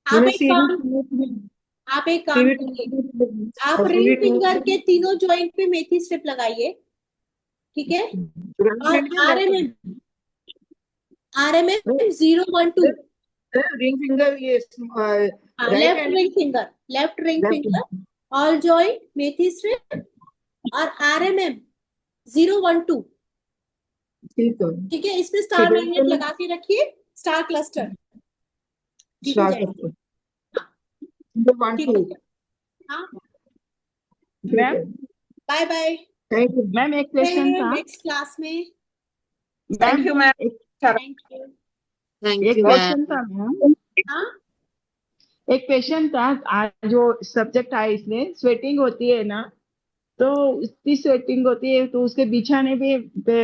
आप मैंने एक काम सीढ़ी आप एक काम सीढ़ी करिए, आप और रिंग सीढ़ी फिंगर के तीनों जॉइंट पे मेथी स्ट्रिप लगाइए, ठीक है, और RMM 012, रिंग फिंगर, ये right left hand ring finger, all joint मेथी स्ट्रिप और RMM 012, ठीक है, ठीक है, इसमें स्टार मैग्नेट लगा के रखिए, स्टार क्लस्टर, ठीक हो जाएगा। हाँ ठीक है, हाँ ma'am bye bye, thank you ma'am एक क्वेश्चन था। नेक्स्ट क्लास में। Thank you ma'am. Thank you. एक क्वेश्चन था मैम, हाँ एक क्वेश्चन था। आज जो सब्जेक्ट है इसमें स्वेटिंग होती है ना, तो इतनी स्वेटिंग होती है तो उसके बिछाने पे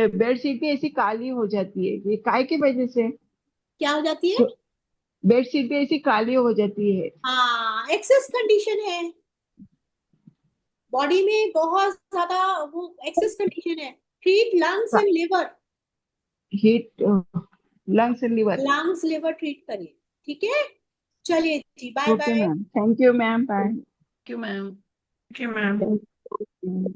बेडशीट भी ऐसी काली हो जाती है, ये काय की वजह से? क्या हो जाती है? बेडशीट भी ऐसी काली हो जाती है। हाँ एक्सेस कंडीशन है, बॉडी में बहुत ज्यादा वो एक्सेस कंडीशन है। Treat lungs and liver, heat, lungs and liver. Lungs liver treat करिए, ठीक है। चलिए जी, bye okay bye. Ma'am, thank you ma'am, bye. Thank you ma'am. Thank you ma'am.